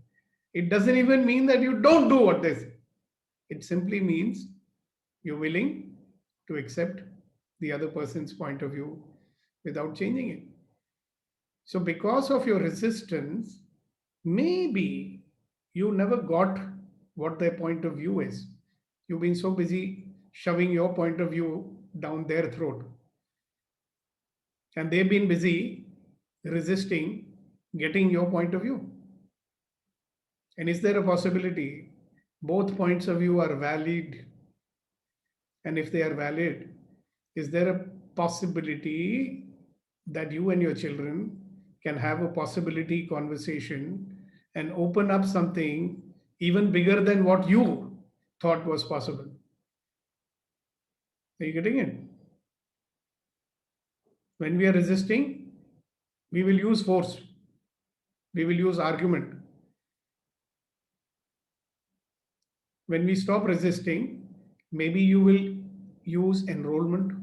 It doesn't even mean that you don't do what they say. It simply means you're willing to accept the other person's point of view without changing it. So because of your resistance, maybe you never got what their point of view is. You've been so busy shoving your point of view down their throat. And they've been busy resisting getting your point of view. And is there a possibility both points of view are valid? And if they are valid, is there a possibility that you and your children can have a possibility conversation and open up something even bigger than what you thought was possible? Are you getting it? When we are resisting, we will use force. We will use argument. When we stop resisting, maybe you will use enrollment.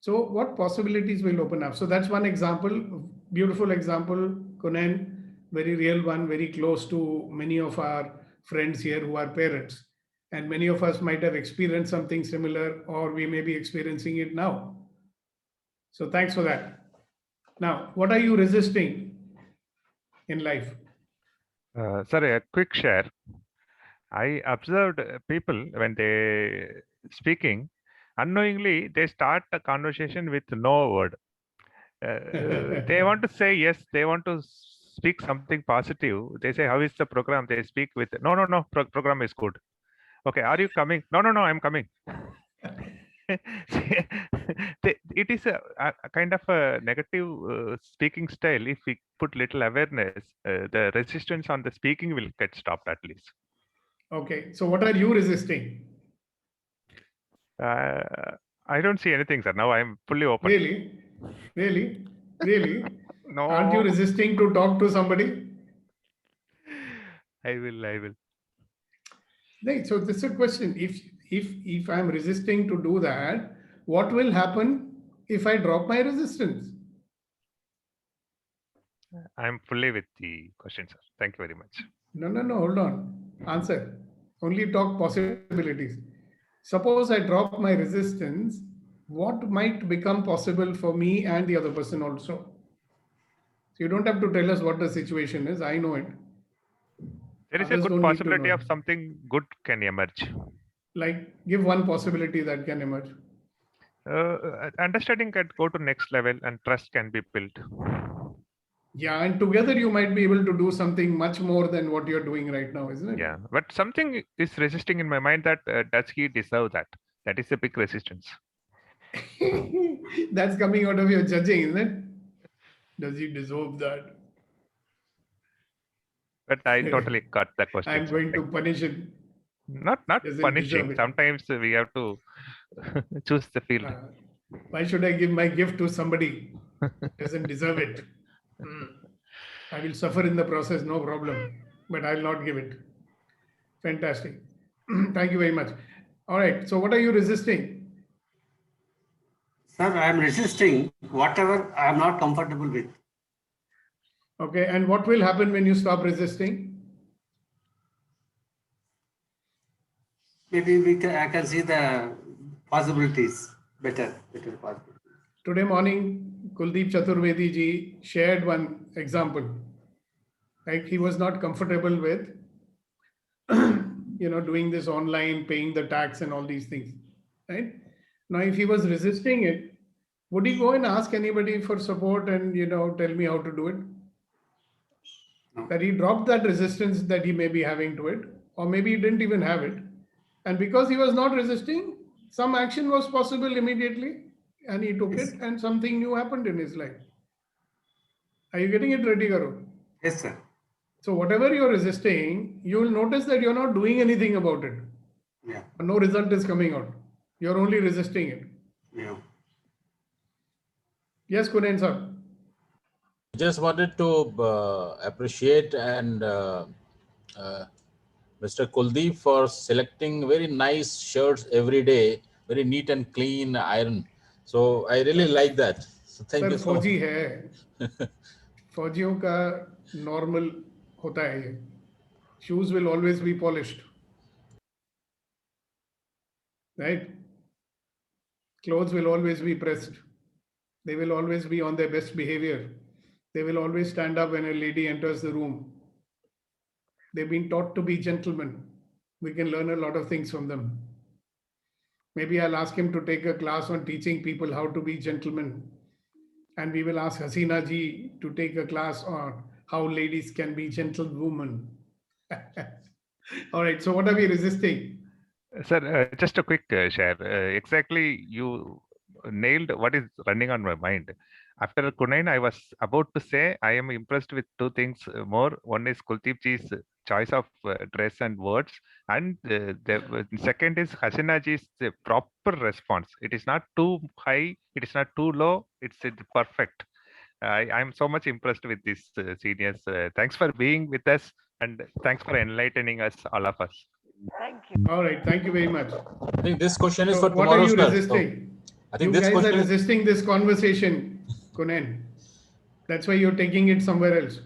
So what possibilities will open up? So that's one example, beautiful example, Kunan, very real one, very close to many of our friends here who are parents. And many of us might have experienced something similar, or we may be experiencing it now. So thanks for that. Now, what are you resisting in life? Sorry, a quick share. I observed people when they speaking, unknowingly they start a conversation with no word. They want to say yes, they want to speak something positive. They say, how is the program? They speak with, no, program is good. Okay, are you coming? No, I'm coming. It is a kind of a negative speaking style. If we put little awareness, the resistance on the speaking will get stopped at least. Okay, so what are you resisting? I don't see anything, sir. Now I'm fully open. Really? No. Aren't you resisting to talk to somebody? I will. Right. So this is a question. If I'm resisting to do that, what will happen if I drop my resistance? I'm fully with the question, sir. Thank you very much. No, hold on. Answer. Only talk possibilities. Suppose I drop my resistance, what might become possible for me and the other person also? So you don't have to tell us what the situation is. I know it. There is a good possibility of something good can emerge. Like, give one possibility that can emerge. Understanding can go to next level and trust can be built. Yeah, and together you might be able to do something much more than what you're doing right now, isn't it? Yeah, but something is resisting in my mind that does he deserve that? That is a big resistance. That's coming out of your judging, isn't it? Does he deserve that? But I totally got that question. I'm going to punish him. Not punishing. Sometimes we have to choose the field. Why should I give my gift to somebody who doesn't deserve it? I will suffer in the process, no problem, but I'll not give it. Fantastic. Thank you very much. All right. So what are you resisting? Sir, I am resisting whatever I am not comfortable with. Okay. And what will happen when you stop resisting? Maybe I can see the possibilities better possibilities. Today morning, Kuldeep Chaturvedi ji shared one example. Like he was not comfortable with, doing this online, paying the tax and all these things, right? Now, if he was resisting it, would he go and ask anybody for support and, tell me how to do it? No. That he dropped that resistance that he may be having to it, or maybe he didn't even have it. And because he was not resisting, some action was possible immediately. and he took it, and something new happened in his life. Are you getting it, Reddy Garu? Yes, sir. So whatever you're resisting, you will notice that you're not doing anything about it. Yeah. No result is coming out. You're only resisting it. Yeah. Yes, Kunen sir. Just wanted to appreciate and Mr. Kuldeep for selecting very nice shirts every day, very neat and clean iron. So I really like that. So thank Sir, you so much. फौजी है. फौजियों का normal होता है ये. Shoes will always be polished. Right? Clothes will always be pressed. They will always be on their best behavior. They will always stand up when a lady enters the room. They've been taught to be gentlemen. We can learn a lot of things from them. Maybe I'll ask him to take a class on teaching people how to be gentlemen. And we will ask Hasina ji to take a class on how ladies can be gentlewomen. All right, so what are we resisting? Sir, just a quick share. Exactly, you nailed what is running on my mind. After Kunain, I was about to say I am impressed with two things more. One is Kuldeep ji's choice of dress and words, and the second is Hasina ji's proper response. It is not too high, it is not too low, it's perfect. I am so much impressed with these seniors. Thanks for being with us, and thanks for enlightening us, all of us. Thank you. All right, thank you very much. I think this question is So for what are tomorrow, you sir. resisting? I think You this guys are question is, resisting this conversation, Kunen. That's why you're taking it somewhere else.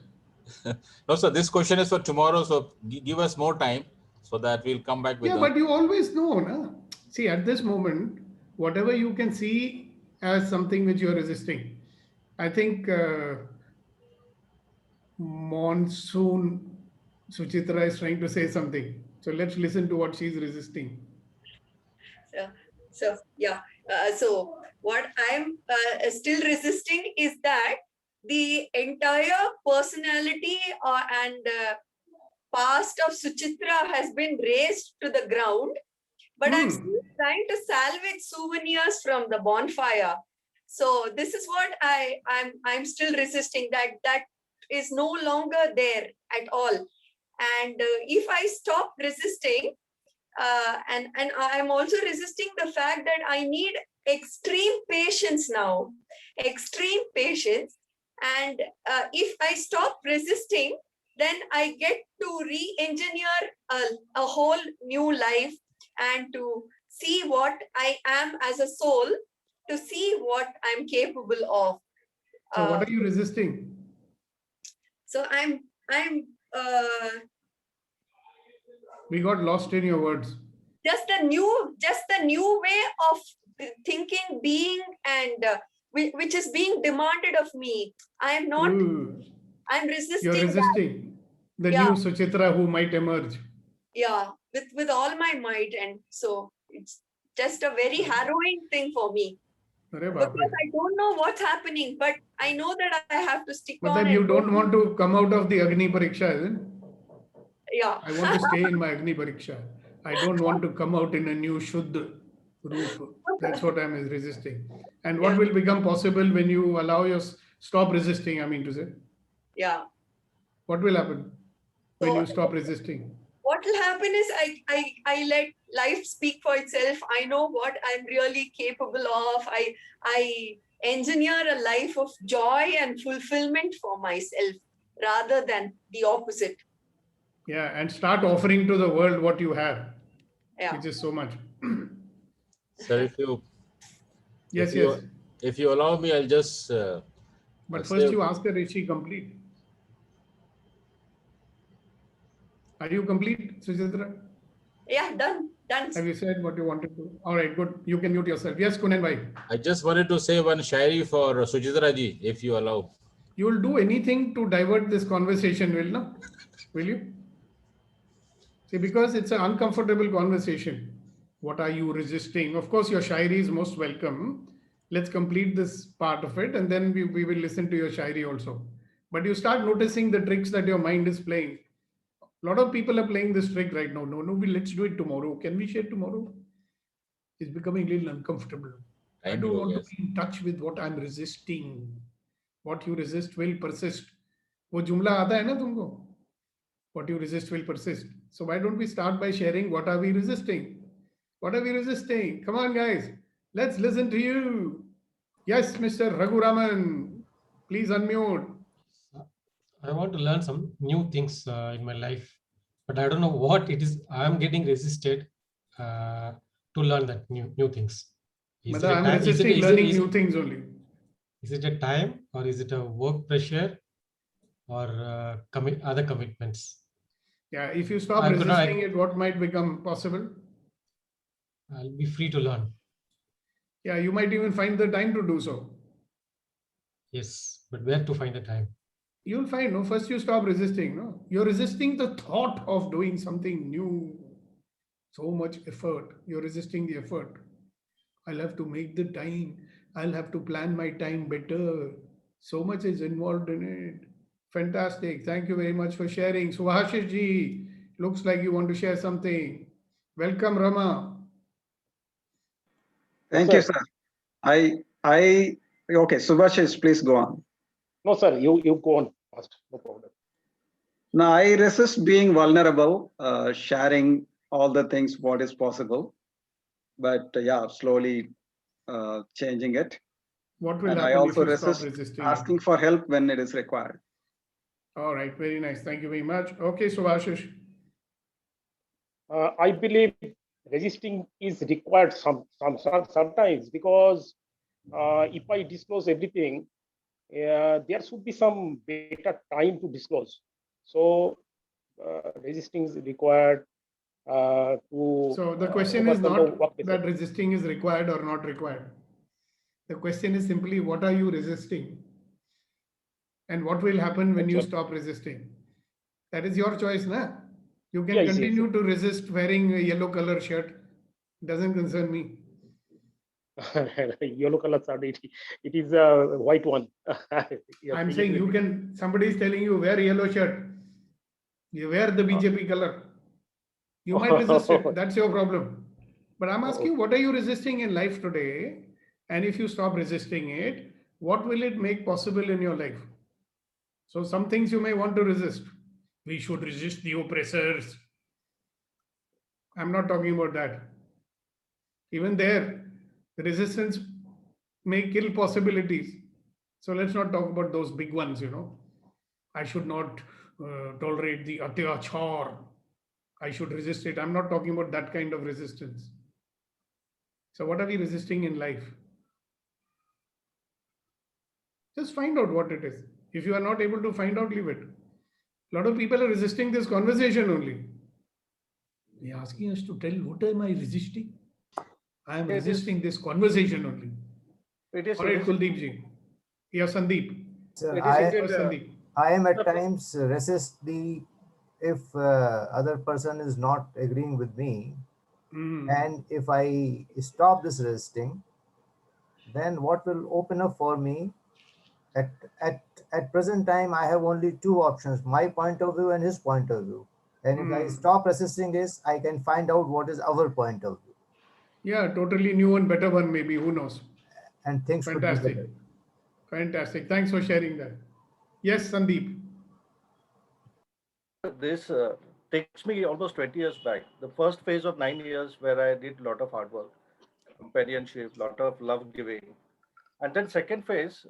no, sir, this question is for tomorrow. So give us more time so that we'll come back with Yeah, but you always know, na? See, at this moment, whatever you can see as something which you're resisting, I think Monsoon Suchitra is trying to say something. So let's listen to what she's resisting. So yeah, so what I'm still resisting is that the entire personality and past of Suchitra has been raised to the ground, but I'm still trying to salvage souvenirs from the bonfire. So this is what I'm still resisting, that is no longer there at all. And if I stop resisting, and I'm also resisting the fact that I need extreme patience now, extreme patience. And if I stop resisting, then I get to re-engineer a whole new life and to see what I am as a soul, to see what I'm capable of. So what are you resisting? So I'm We got lost in your words. just the new way of thinking, being, and which is being demanded of me. I am not. I'm resisting. You're resisting the Yeah. new Suchitra who might emerge. Yeah, with all my might, and so it's just a very harrowing thing for me. Arre baap Because re. I don't know what's happening, but I know that I have to stick But on. then you and don't go. want to come out of the Agni Pariksha, isn't it? Yeah. I want to stay in my Agni Pariksha. I don't want to come out in a new Shuddha Roop. That's what I'm resisting. And what will become possible when you allow your stop resisting, I mean to say? Yeah. What will happen when you stop resisting? What will happen is I let life speak for itself. I know what I'm really capable of. I engineer a life of joy and fulfillment for myself rather than the opposite. Yeah, and start offering to the world what you have, Yeah. which is so much. sir, if you Yes, yes. if you allow me, I'll just. But say- first you ask her, is she complete? Are you complete, Suchitra? Yeah, done. Have you said what you wanted to? All right, good. You can mute yourself. Yes, Kunen bhai. I just wanted to say one shairi for Suchitra ji, if you allow. You will do anything to divert this conversation, will no? Will you? See, because it's an uncomfortable conversation. What are you resisting? Of course, your shairi is most welcome. Let's complete this part of it and then we will listen to your shairi also. But you start noticing the tricks that your mind is playing. A lot of people are playing this trick right now. No, let's do it tomorrow. Can we share tomorrow? It's becoming a little uncomfortable. I don't want to be in touch with what I'm resisting. What you resist will persist. वो जुमला आता है ना तुमको? What you resist will persist. So why don't we start by sharing what are we resisting? What are we resisting? Come on, guys. Let's listen to you. Yes, Mr. Raghuraman. Please unmute. I want to learn some new things in my life, but I don't know what it is. I'm getting resisted to learn that new things. Is it a I'm time- resisting learning new things only. Is it a time, or is it a work pressure, or other commitments? Yeah, if you stop I could not- resisting it, what might become possible? I'll be free to learn. Yeah, you might even find the time to do so. Yes, but where to find the time? You'll find, no, first you stop resisting, no? You're resisting the thought of doing something new. So much effort. You're resisting the effort. I'll have to make the time. I'll have to plan my time better. So much is involved in it. Fantastic. Thank you very much for sharing. Subhashish ji, looks like you want to share something. Welcome, Rama. Thank you, sir. Okay, Subhashish, please go on. No, sir, you go on first. No problem. Now, I resist being vulnerable, sharing all the things, what is possible. But yeah, slowly changing it. What will And happen I also if you stop resist resisting? asking for help when it is required. All right, very nice. Thank you very much. Okay, Subhashish. I believe resisting is required sometimes, because if I disclose everything, there should be some better time to disclose. So resisting is required to. So the question is overcome the not work that resisting is required or not required. The question is simply, what are you resisting? And what will happen when you stop resisting? That is your choice, na? You can Yes, yes, continue to resist wearing a yellow color shirt. Doesn't concern me. Yellow color shirt, it is a white one. I'm saying you can, somebody is telling you wear yellow shirt. You wear the BJP color. You might resist it. That's your problem. But I'm asking, what are you resisting in life today? And if you stop resisting it, what will it make possible in your life? So some things you may want to resist. We should resist the oppressors. I'm not talking about that. Even there, the resistance may kill possibilities. So let's not talk about those big ones, you know. I should not tolerate the atyachar. I should resist it. I'm not talking about that kind of resistance. So what are we resisting in life? Just find out what it is. If you are not able to find out, leave it. A lot of people are resisting this conversation only. They are asking us to tell, what am I resisting? I am resisting this conversation only. It is. All right, Kuldeep ji. Yeah, Sandeep. Sir, Sandeep. I am at times resist if other person is not agreeing with me, and if I stop this resisting, then what will open up for me? At present time, I have only two options: my point of view and his point of view. And if I stop resisting this, I can find out what is our point of view. Yeah, totally new and better one, maybe. Who knows? And things could be Fantastic. better. Fantastic. Thanks for sharing that. Yes, Sandeep. This takes me almost 20 years back. The first phase of 9 years where I did a lot of hard work, companionship, lot of love giving. And then second phase,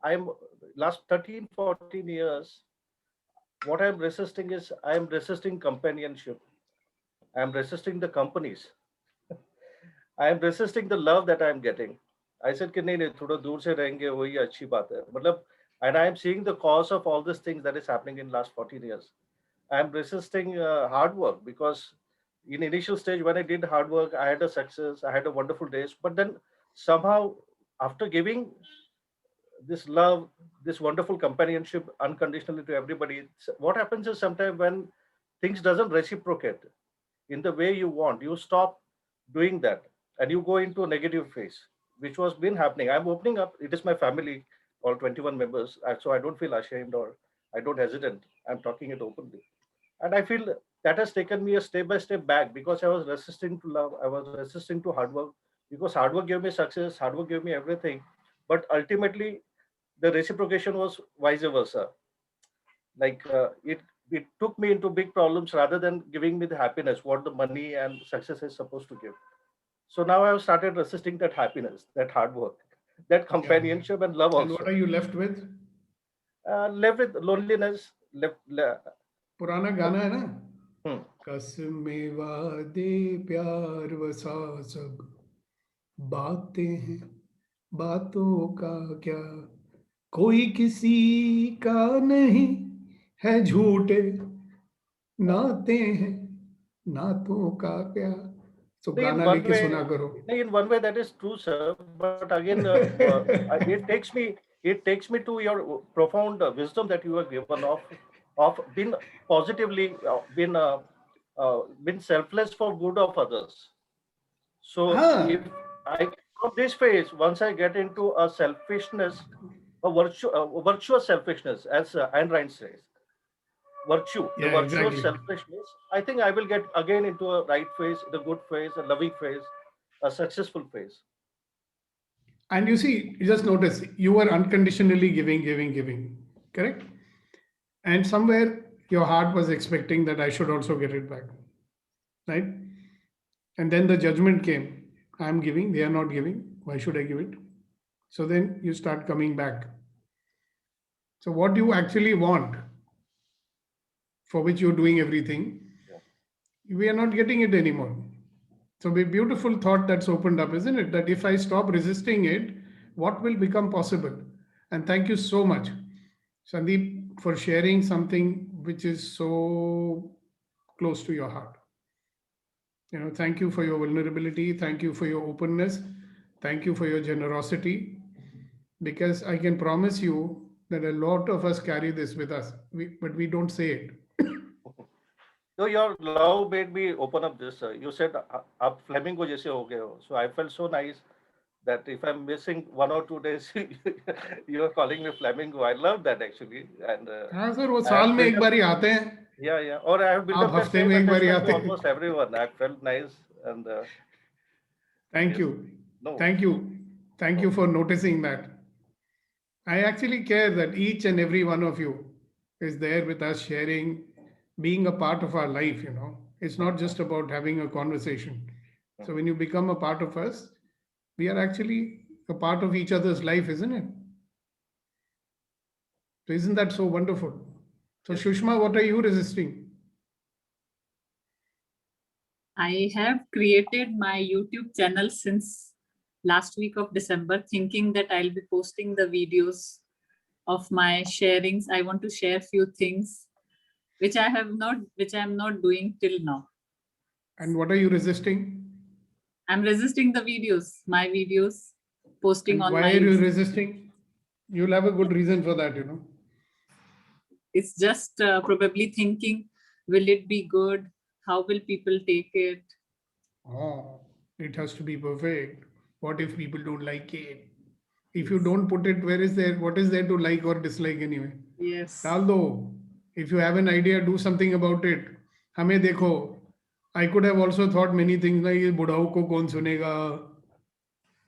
I'm last 13, 14 years, what I'm resisting is I'm resisting companionship. I'm resisting the companies. I'm resisting the love that I'm getting. I said कि नहीं नहीं थोड़ा दूर से रहेंगे वही अच्छी बात है मतलब and I am seeing the cause of all these things that is happening in last 14 years. I am resisting hard work because in initial stage when I did hard work, I had a success, I had a wonderful days, but then somehow after giving this love, this wonderful companionship unconditionally to everybody, what happens is sometimes when things doesn't reciprocate in the way you want, you stop doing that and you go into a negative phase, which was been happening. I'm opening up. It is my family, all 21 members. So I don't feel ashamed or I don't hesitate. I'm talking it openly. And I feel that has taken me a step by step back because I was resisting to love. I was resisting to hard work because hard work gave me success, hard work gave me everything. But ultimately, the reciprocation was vice versa. Like it took me into big problems rather than giving me the happiness, what the money and success is supposed to give. So now I've started resisting that happiness, that hard work, that companionship and love And what also. are you left with? Left with loneliness, पुराना गाना है ना, Hmm. कसमे वादे प्यार वसा सब बातें हैं, बातों का क्या, कोई किसी का नहीं है, झूठे नाते हैं, नातों का क्या. So In गाना one लेके way, सुना करो. in one way that is true, sir. But again, it takes me to your profound wisdom that you have given of being positively, been selfless for good of others. So हाँ. if I from this phase, once I get into a selfishness, a virtuous selfishness, as Ayn Rand says, virtue, the Yeah, virtuous exactly. selfishness, I think I will get again into a right phase, the good phase, a loving phase, a successful phase. And you see, you just notice you were unconditionally giving, correct? And somewhere your heart was expecting that I should also get it back, right? And then the judgment came. I'm giving, they are not giving. Why should I give it? So then you start coming back. So what do you actually want, for which you're doing everything, we are not getting it anymore. So the beautiful thought that's opened up, isn't it? That if I stop resisting it, what will become possible? And thank you so much, Sandeep, for sharing something which is so close to your heart. Thank you for your vulnerability. Thank you for your openness. Thank you for your generosity. Because I can promise you that a lot of us carry this with us, but we don't say it. So your love made me open up this. You said, "Aap flamingo jaise ho gaye ho." So I felt so nice that if I'm missing 1 or 2 days, you're calling me flamingo. I love that actually. And हाँ sir, वो I साल have में built एक up, बार ही आते हैं. yeah. Or I have built आप up that हफ्ते same में एक बार ही attachment to आते हैं. almost everyone. I felt nice and Thank yes. you. No. Thank you. Thank you for noticing that. I actually care that each and every one of you is there with us, sharing, being a part of our life. It's not just about having a conversation. So when you become a part of us, we are actually a part of each other's life, isn't it? So isn't that so wonderful? So Shushma, what are you resisting? I have created my YouTube channel since last week of December, thinking that I'll be posting the videos of my sharings. I want to share few things which I'm not doing till now. And what are you resisting? I'm resisting the videos, my videos, posting And on why my. are you resisting? You'll have a good reason for that, It's just probably thinking, will it be good? How will people take it? Oh, it has to be perfect. What if people don't like it? If you don't put it, what is there to like or dislike anyway? Yes. डाल दो. If you have an idea, do something about it. हमें देखो. I could have also thought many things like ये बुढ़ाओं को कौन सुनेगा?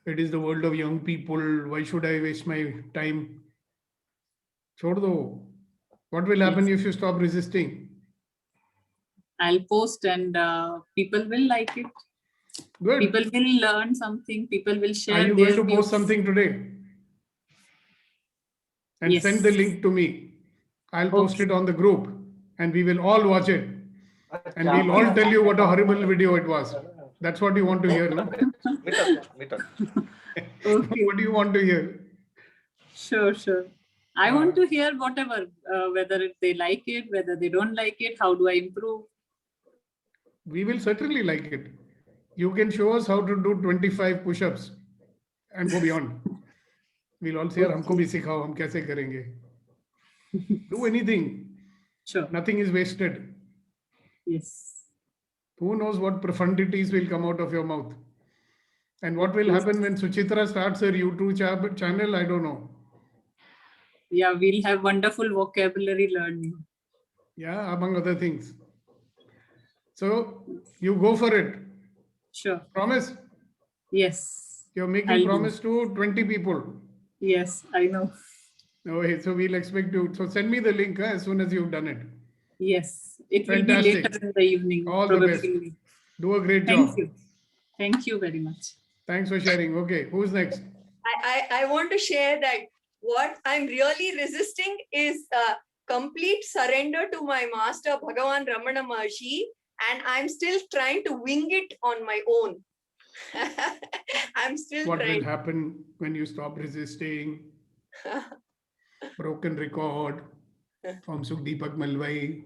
It is the world of young people. Why should I waste my time? छोड़ दो. What will happen if you stop resisting? I'll post and people will like it. Good. People will learn something. People will share. Are you going to post something today? And Yes. send the link to me. I'll post it on the group and we will all watch it. And we'll all tell you what a horrible video it was. That's what you want to hear, no? What do you want to hear? Sure. I want to hear whatever, whether they like it, whether they don't like it, how do I improve? We will certainly like it. You can show us how to do 25 push-ups and go beyond. We'll all say, "Yaar, humko bhi sikhao, hum kaise karenge." Do anything. Sure. Nothing is wasted. Yes. Who knows what profundities will come out of your mouth? And what will happen when Suchitra starts her YouTube channel? I don't know. Yeah, we'll have wonderful vocabulary learning. Yeah, among other things. So you go for it. Sure. Promise? Yes. You're making I'll do. promise to 20 people. Yes, I know. Okay, so we'll expect you. So send me the link as soon as you've done it. Yes, it will be Fantastic. later in the evening. All the best. Probably. Do a great Thank job. you. Thank you very much. Thanks for sharing. Okay, who's next? I want to share that what I'm really resisting is complete surrender to my master Bhagavan Ramana Maharshi, and I'm still trying to wing it on my own. I'm still What will trying. happen when you stop resisting? Broken record from Sukhdeepak Malvai.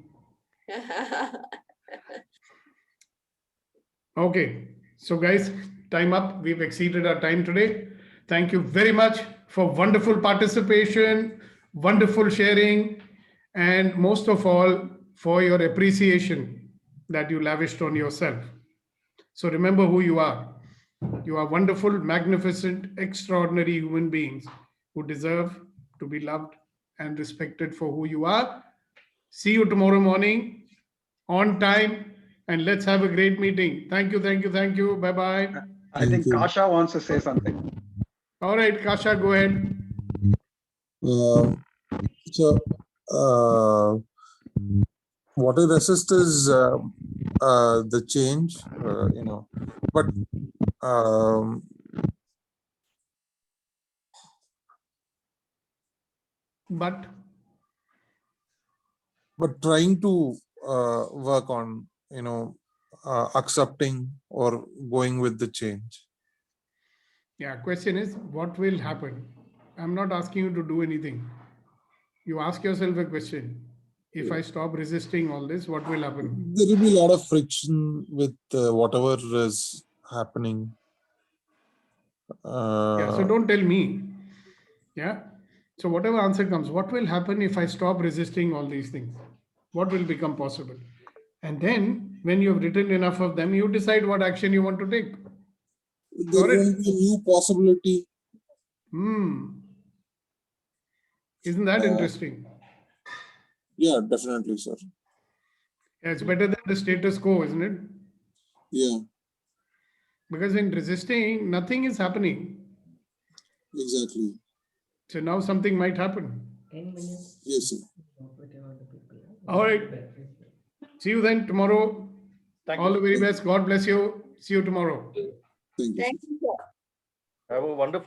Okay, so guys, time up. We've exceeded our time today. Thank you very much for wonderful participation, wonderful sharing, and most of all, for your appreciation that you lavished on yourself. So remember who you are. You are wonderful, magnificent, extraordinary human beings who deserve to be loved and respected for who you are. See you tomorrow morning on time, and let's have a great meeting. Thank you, thank you, thank you. Bye-bye. I think Kasha wants to say something. All right, Kasha, go ahead. What I resist is the change, but but trying to work on, accepting or going with the change. Yeah, question is, what will happen? I'm not asking you to do anything. You ask yourself a question. If I stop resisting all this, what will happen? There will be a lot of friction with whatever is happening. Yeah, so don't tell me. Yeah. So whatever answer comes, what will happen if I stop resisting all these things? What will become possible? And then when you've written enough of them, you decide what action you want to take. There will be a new possibility. Isn't that interesting? Yeah, definitely, sir. Yeah, it's better than the status quo, isn't it? Yeah, Because in resisting, nothing is happening. exactly. So now something might happen. Yes, sir. All right. See you then tomorrow. All the very best. God bless you. See you tomorrow. Thank you. Thank you, sir. Have a wonderful